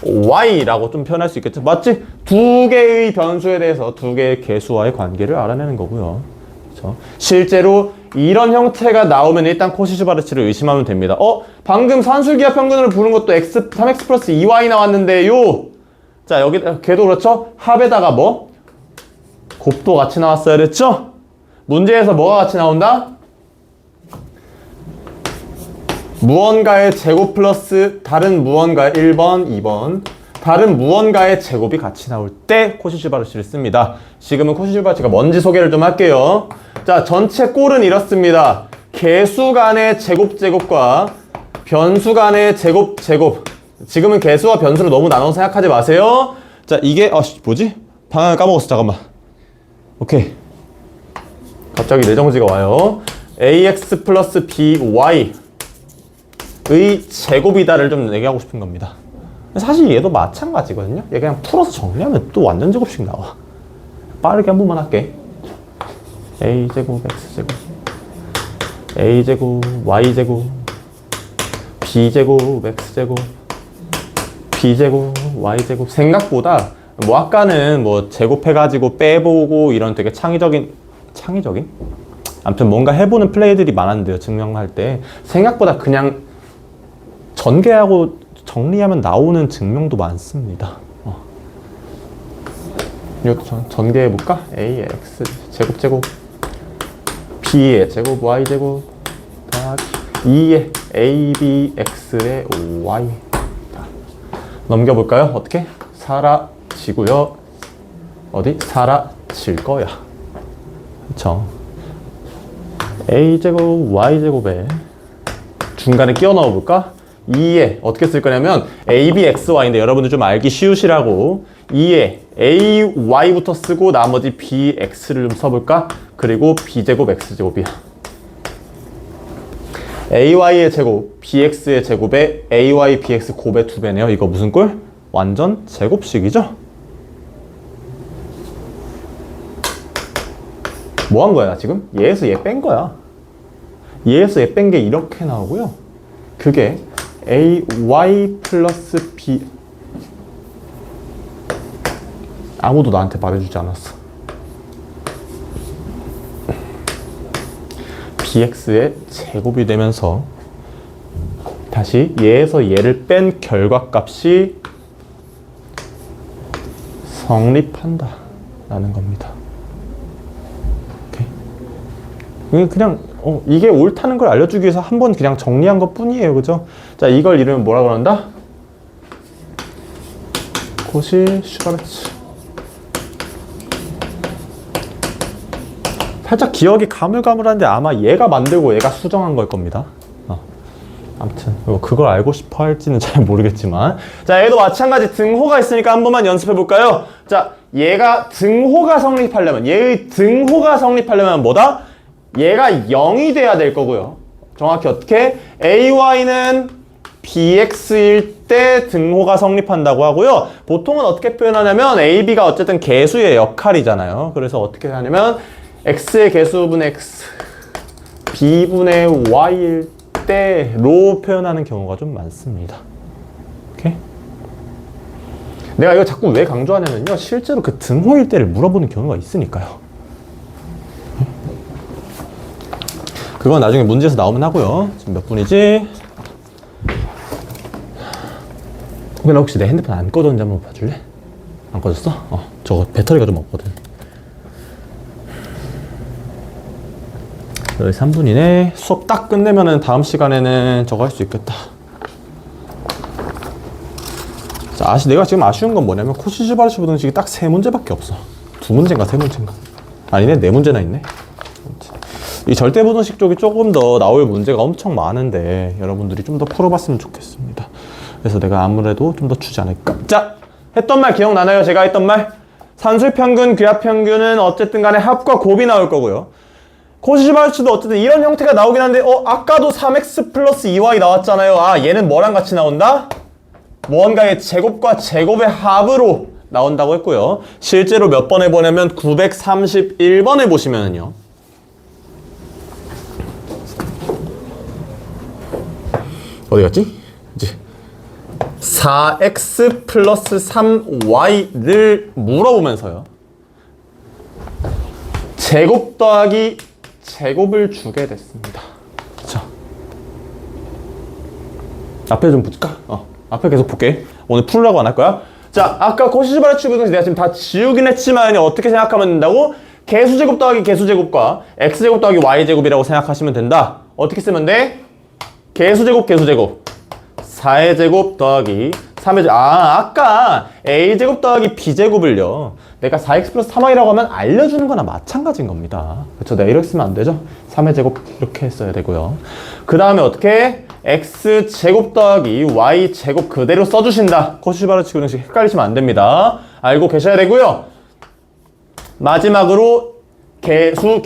by라고 좀 표현할 수 있겠죠? 맞지? 두 개의 변수에 대해서 두 개의 개수와의 관계를 알아내는 거고요. 그렇죠? 실제로 이런 형태가 나오면 일단 코시-슈바르츠를 의심하면 됩니다. 방금 산술기하 평균을 부른 것도 3x 플러스 2y 나왔는데요. 자, 여기 걔도 그렇죠? 합에다가 뭐? 곱도 같이 나왔어야 됐죠? 문제에서 뭐가 같이 나온다? 무언가의 제곱 플러스 다른 무언가의 1번, 2번 다른 무언가의 제곱이 같이 나올 때 코시-슈바르츠를 씁니다. 지금은 코시-슈바르츠가 뭔지 소개를 좀 할게요. 자, 전체 꼴은 이렇습니다. 개수 간의 제곱과 변수 간의 제곱. 지금은 개수와 변수를 너무 나눠서 생각하지 마세요. 자, 이게 뭐지? 방향을 까먹었어. 잠깐만. 오케이. 갑자기 내정지가 와요. ax 플러스 by의 제곱이다를 좀 얘기하고 싶은 겁니다. 사실 얘도 마찬가지거든요. 얘 그냥 풀어서 정리하면 또 완전 제곱식 나와. 빠르게 한 번만 할게. a제곱 x제곱 a제곱 y제곱 b제곱 x제곱 b제곱 y제곱. 생각보다 뭐 아까는 뭐 제곱해가지고 빼보고 이런 되게 창의적인? 아무튼 뭔가 해보는 플레이들이 많았는데요. 증명할 때 생각보다 그냥 전개하고 정리하면 나오는 증명도 많습니다. 이것도 전개해볼까? a의 x 제곱 b의 제곱 y제곱 더하기 2의 abx의 y. 넘겨볼까요? 어떻게? 사라지고요. 어디? 사라질 거야. 그쵸? a제곱 y제곱에 중간에 끼워 넣어볼까? 2에 어떻게 쓸 거냐면 abxy인데 여러분들 좀 알기 쉬우시라고 2에 ay부터 쓰고 나머지 bx를 좀 써볼까? 그리고 b제곱 x제곱이야. ay의 제곱 bx의 제곱에 ay bx 곱의 2배네요. 이거 무슨 꼴? 완전 제곱식이죠? 뭐 한 거야 지금? 얘에서 얘 뺀 거야. 얘에서 얘 뺀 게 이렇게 나오고요. 그게 ay 플러스 b. 아무도 나한테 말해주지 않았어. bx의 제곱이 되면서 다시 얘에서 얘를 뺀 결과값이 성립한다 라는 겁니다. 오케이? 그냥 이게 옳다는 걸 알려주기 위해서 한 번 그냥 정리한 것 뿐이에요. 그죠? 자, 이걸 이름은 뭐라 그런다? 코시-슈바르츠. 살짝 기억이 가물가물한데 아마 얘가 만들고 얘가 수정한 걸 겁니다. 아무튼 그걸 알고 싶어 할지는 잘 모르겠지만, 자, 얘도 마찬가지 등호가 있으니까 한 번만 연습해 볼까요? 자, 얘가 등호가 성립하려면, 얘의 등호가 성립하려면 뭐다? 얘가 0이 돼야 될 거고요. 정확히 어떻게? ay는 bx일 때 등호가 성립한다고 하고요. 보통은 어떻게 표현하냐면 ab가 어쨌든 개수의 역할이잖아요. 그래서 어떻게 하냐면 x의 개수분의 x, b분의 y일 때로 표현하는 경우가 좀 많습니다. 오케이? 내가 이거 자꾸 왜 강조하냐면요, 실제로 그 등호일 때를 물어보는 경우가 있으니까요. 그건 나중에 문제에서 나오면 하고요. 지금 몇 분이지? 혹시 혹시 내 핸드폰 안 꺼졌는지 한번 봐줄래? 안 꺼졌어? 저거 배터리가 좀 없거든. 여기 3분이네. 수업 딱 끝내면은 다음 시간에는 저거 할 수 있겠다. 자, 내가 지금 아쉬운 건 뭐냐면 코시-슈바르츠 부등식이 딱 3문제밖에 없어. 2문제인가 3문제인가? 아니네, 4문제나 있네. 이 절대부등식 쪽이 조금 더 나올 문제가 엄청 많은데 여러분들이 좀 더 풀어봤으면 좋겠습니다. 그래서 내가 아무래도 좀 더 주지 않을까. 자, 했던 말 기억나나요? 제가 했던 말? 산술평균, 귀합평균은 어쨌든 간에 합과 곱이 나올 거고요. 코시-슈바르츠도 어쨌든 이런 형태가 나오긴 한데 아까도 3x 플러스 2y 나왔잖아요. 얘는 뭐랑 같이 나온다? 무언가의 제곱과 제곱의 합으로 나온다고 했고요. 실제로 몇 번에 보냐면 931번에 보시면은요, 어디 갔지? 이제 4x 플러스 3y를 물어보면서요. 제곱 더하기 제곱을 주게 됐습니다. 자, 앞에 좀 붙을까? 앞에 계속 볼게. 오늘 풀으라고 안 할 거야. 자, 아까 코시시바르치 구동식 내가 지금 다 지우긴 했지만 어떻게 생각하면 된다고? 개수제곱 더하기 개수제곱과 x제곱 더하기 y제곱이라고 생각하시면 된다. 어떻게 쓰면 돼? 개수제곱 개수제곱 4의 제곱 더하기 3의 제곱. 아까 a제곱 더하기 b제곱을요 내가 4x 플러스 3y라고 하면 알려주는 거나 마찬가지인 겁니다. 그렇죠? 내가 이렇게 쓰면 안 되죠? 3의 제곱 이렇게 했어야 되고요. 그 다음에 어떻게? x제곱 더하기 y제곱 그대로 써주신다. 코시바르치 구동식 헷갈리시면 안 됩니다. 알고 계셔야 되고요. 마지막으로 개수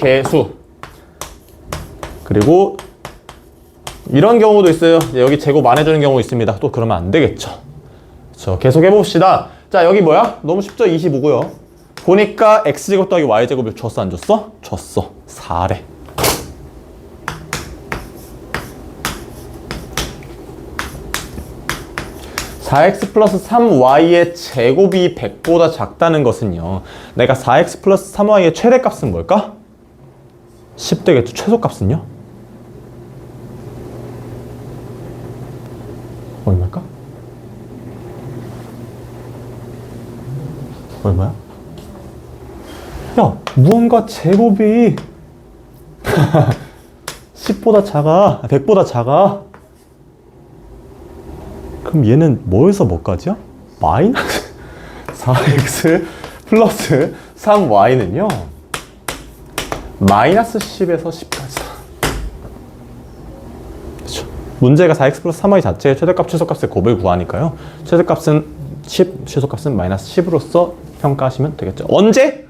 그리고 이런 경우도 있어요. 여기 제곱 안 해주는 경우 있습니다. 또 그러면 안 되겠죠. 그렇죠. 계속 해봅시다. 자, 여기 뭐야? 너무 쉽죠? 25고요. 보니까 x제곱 더하기 y제곱을 줬어 안 줬어? 줬어. 4래. (4x) 플러스 3y의 제곱이 100보다 작다는 것은요. 내가 4x 플러스 3y의 최대값은 뭘까? 10 되겠죠. 최소값은요? 얼마일까? 얼마야? 야, 무언가 제곱이 10보다 작아, 100보다 작아. 그럼 얘는 뭐에서 뭐까지야? 마이너스 4x 플러스 3y는요 마이너스 10에서 10까지다. 그렇죠. 문제가 4x 플러스 3y 자체의 최대값, 최소값의 곱을 구하니까요. 최대값은 10, 최소값은 마이너스 10으로서 평가하시면 되겠죠. 언제?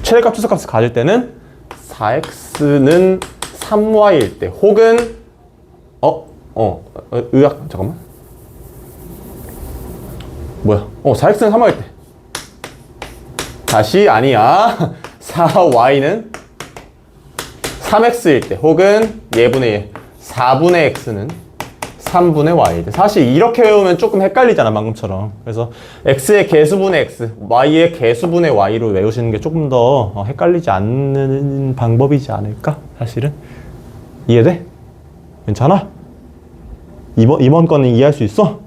최대값, 최소값을 가질 때는 4x는 3y일 때 혹은 의학 잠깐만. 뭐야? 4x는 3y일 때. 다시 아니야. 4y는 3x일 때 혹은 예분의 1, 4분의 x는 3분의 y일 때. 사실 이렇게 외우면 조금 헷갈리잖아, 방금처럼. 그래서 x의 개수분의 x, y의 개수분의 y로 외우시는 게 조금 더 헷갈리지 않는 방법이지 않을까? 사실은. 이해돼? 괜찮아? 이번 거는 이해할 수 있어?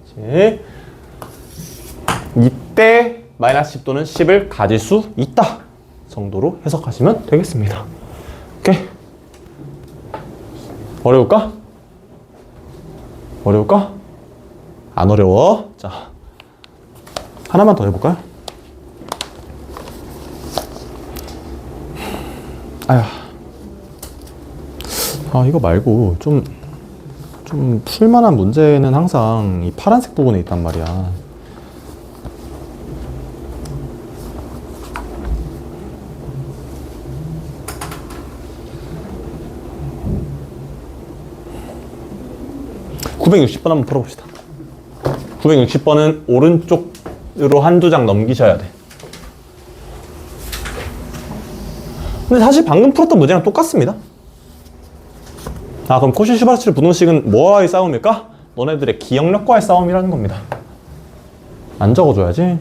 그치? 이때 마이너스 10 또는 10을 가질 수 있다 정도로 해석하시면 되겠습니다. 오케이? 어려울까? 어려울까? 안 어려워. 자, 하나만 더 해볼까요? 이거 말고 좀 풀만한 문제는 항상 이 파란색 부분에 있단 말이야. (960번) 한번 풀어봅시다. 960번은 오른쪽으로 한두 장 넘기셔야 돼. 근데 사실 방금 풀었던 문제랑 똑같습니다. 그럼 코시-슈바르츠 부등식은 뭐와의 싸움일까? 너네들의 기억력과의 싸움이라는 겁니다. 안 적어줘야지.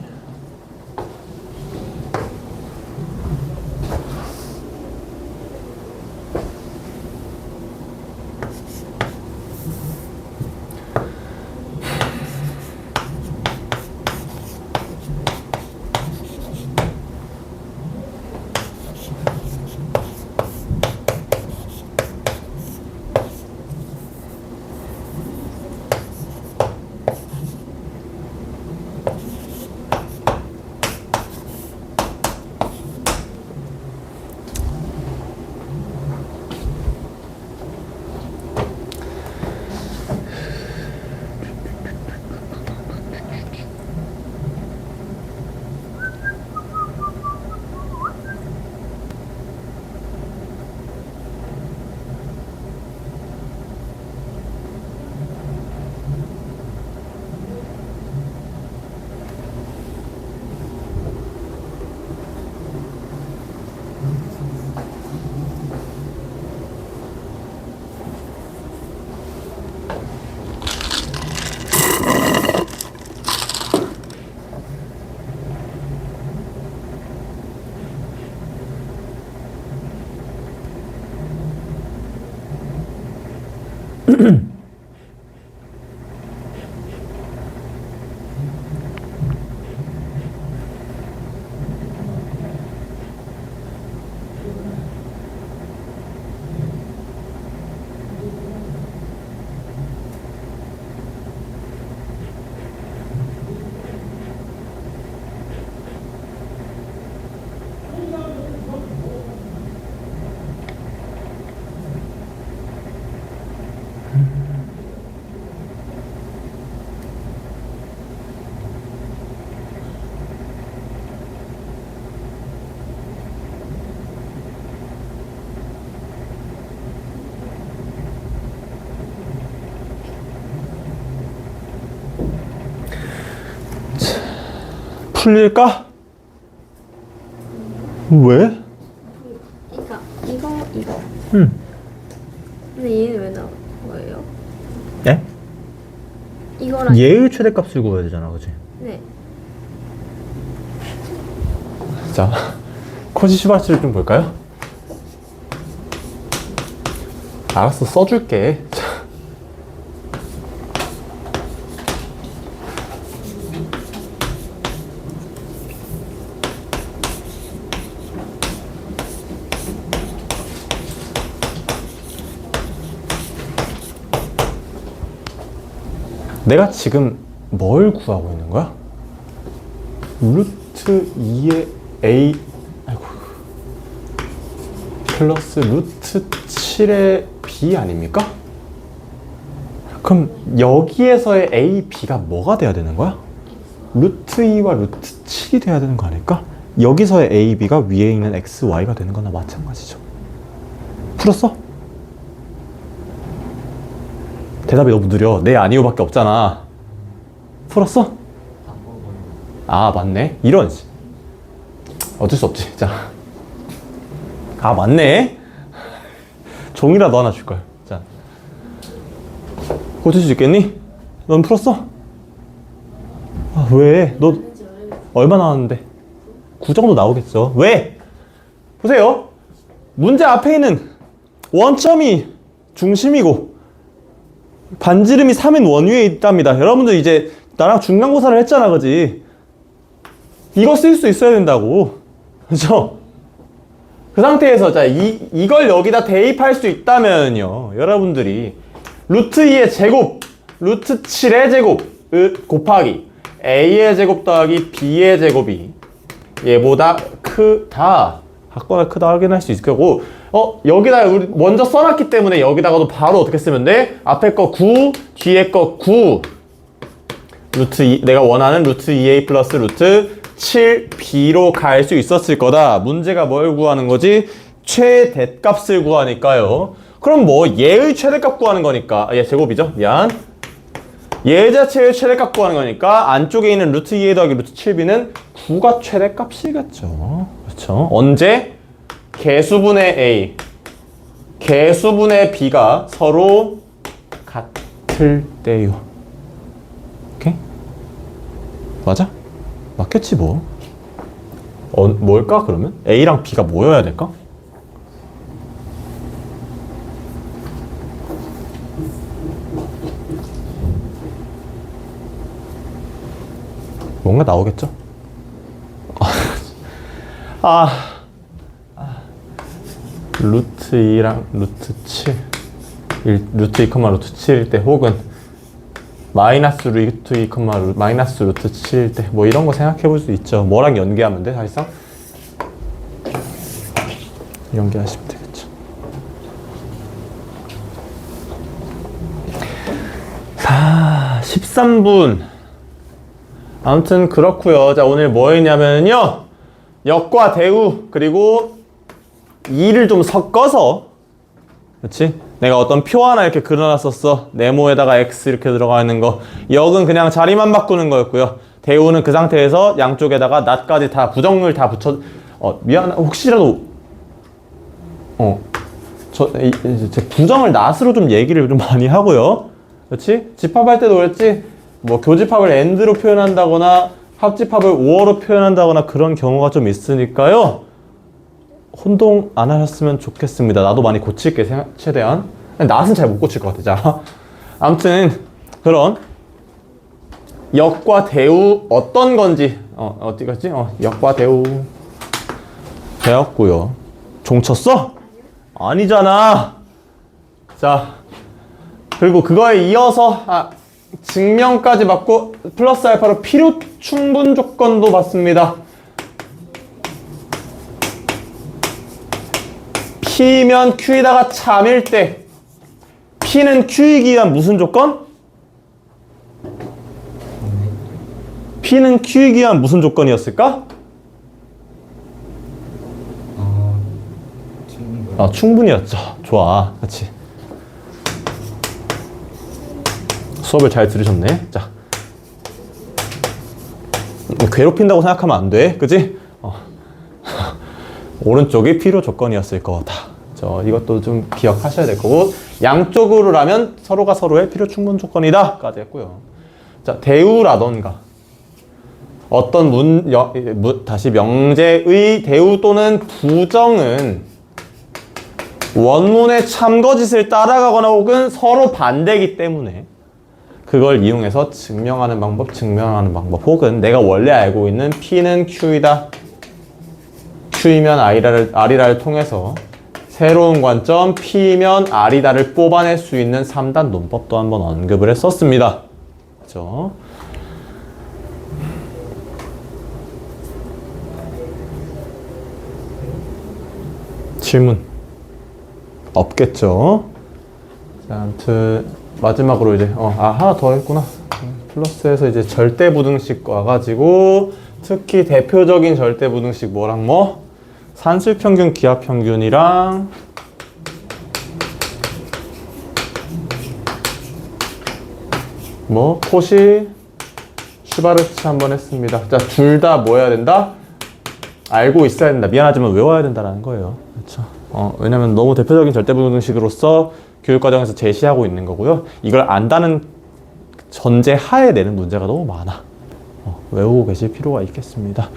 풀릴까? 왜? 그러니까 이거. 응. 근데 얘는 왜 나온 거예요? 네? 이거랑 얘의 최대값을 구해야 되잖아, 그치? 네. 자, 코지 슈바츠를 좀 볼까요? 알았어, 써줄게. 자. 내가 지금 뭘 구하고 있는 거야? 루트 2의 a 아이고 플러스 루트 7의 b 아닙니까? 그럼 여기에서의 a, b가 뭐가 돼야 되는 거야? 루트 2와 루트 7이 돼야 되는 거 아닐까? 여기서의 a, b가 위에 있는 x, y가 되는 거나 마찬가지죠. 풀었어? 대답이 너무 느려. 네, 아니요밖에 없잖아. 풀었어? 아, 맞네. 이런. 어쩔 수 없지. 자. 아, 맞네. 종이라도 하나 줄걸. 자. 고칠 수 있겠니? 넌 풀었어? 아, 왜? 너 얼마 나왔는데? 9 정도 나오겠죠. 왜? 보세요. 문제 앞에 있는 원점이 중심이고 반지름이 3인 원위에 있답니다. 여러분들 이제 나랑 중간고사를 했잖아, 그지? 이거 쓸 수 있어야 된다고. 그죠? 그 상태에서 자, 이걸 여기다 대입할 수 있다면요, 여러분들이 루트 2의 제곱, 루트 7의 제곱 곱하기 a의 제곱 더하기 b의 제곱이 얘보다 크다. 같거나 크다 확인할 수 있을 거고, 여기다 우리 먼저 써놨기 때문에 여기다가도 바로 어떻게 쓰면 돼? 앞에 거 9, 뒤에 거 9. 루트 2, 내가 원하는 루트 2a 플러스 루트 7b로 갈 수 있었을 거다. 문제가 뭘 구하는 거지? 최대값을 구하니까요. 그럼 뭐 얘의 최대값 구하는 거니까, 얘 제곱이죠? 미안. 얘 자체의 최대값 구하는 거니까 안쪽에 있는 루트 2a 더하기 루트 7b는 9가 최대값이겠죠. 그렇죠? 언제? 개수분의 a, 개수분의 b가 서로 같을 때요. 오케이? 맞아? 맞겠지 뭐. 뭘까 그러면? a랑 b가 뭐여야 될까? 뭔가 나오겠죠? 루트 2랑 루트 7 루트 2, 루트 7일 때 혹은 마이너스 루트 2, 마이너스 루트 7일 때 뭐 이런 거 생각해 볼 수 있죠. 뭐랑 연계하면 돼? 사실상 연계하시면 되겠죠. 자, 13분. 아무튼 그렇고요. 자, 오늘 뭐 했냐면요, 역과 대우 그리고 2를 좀 섞어서, 그렇지? 내가 어떤 표 하나 이렇게 그려놨었어. 네모에다가 x 이렇게 들어가 있는 거. 역은 그냥 자리만 바꾸는 거였고요. 대우는 그 상태에서 양쪽에다가 낫까지 다 부정을 다 붙여. 혹시라도 제 부정을 낫으로 좀 얘기를 좀 많이 하고요. 그렇지? 집합할 때도 그랬지. 뭐 교집합을 and로 표현한다거나 합집합을 or로 표현한다거나 그런 경우가 좀 있으니까요. 혼동 안 하셨으면 좋겠습니다. 나도 많이 고칠게, 최대한. 낫은 잘 못 고칠 것 같아. 자, 아무튼 그런 역과 대우 어떤 건지 어디 갔지? 역과 대우 배웠고요. 종 쳤어? 아니잖아. 자, 그리고 그거에 이어서 증명까지 받고 플러스 알파로 필요 충분 조건도 받습니다. P면 Q에다가 참일 때 P는 Q이기 위한 무슨 조건? P는 Q이기 위한 무슨 조건이었을까? 충분이었죠. 좋아. 그치. 수업을 잘 들으셨네. 자, 괴롭힌다고 생각하면 안 돼. 그치? 오른쪽이 필요 조건이었을 거다. 이것도 좀 기억하셔야 될 거고, 양쪽으로라면 서로가 서로의 필요 충분 조건이다 까지 했고요. 자, 대우라던가 어떤 다시 명제의 대우 또는 부정은 원문의 참거짓을 따라가거나 혹은 서로 반대이기 때문에 그걸 이용해서 증명하는 방법 혹은 내가 원래 알고 있는 P는 Q이다, Q이면 R이다를 통해서 새로운 관점 P면 R이다를 뽑아낼 수 있는 3단 논법도 한번 언급을 했었습니다. 그렇죠? 질문 없겠죠? 자, 아무튼 마지막으로 이제 하나 더 했구나. 플러스에서 이제 절대부등식 와가지고 특히 대표적인 절대부등식 뭐랑 산술평균, 기하평균이랑 코시, 슈바르츠 한번 했습니다. 자, 둘 다 뭐 해야 된다? 알고 있어야 된다. 미안하지만 외워야 된다라는 거예요. 그렇죠? 왜냐면 너무 대표적인 절대부등식으로서 교육과정에서 제시하고 있는 거고요. 이걸 안다는 전제 하에 내는 문제가 너무 많아. 외우고 계실 필요가 있겠습니다.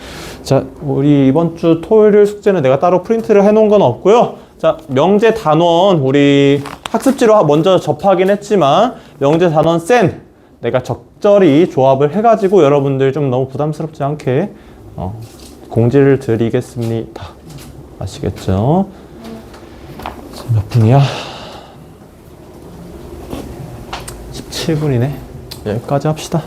자, 우리 이번 주 토요일 숙제는 내가 따로 프린트를 해놓은 건 없고요. 자, 명제 단원 우리 학습지로 먼저 접하긴 했지만 명제 단원 센 내가 적절히 조합을 해가지고 여러분들 좀 너무 부담스럽지 않게 공지를 드리겠습니다. 아시겠죠? 몇 분이야? 17분이네. 여기까지 합시다.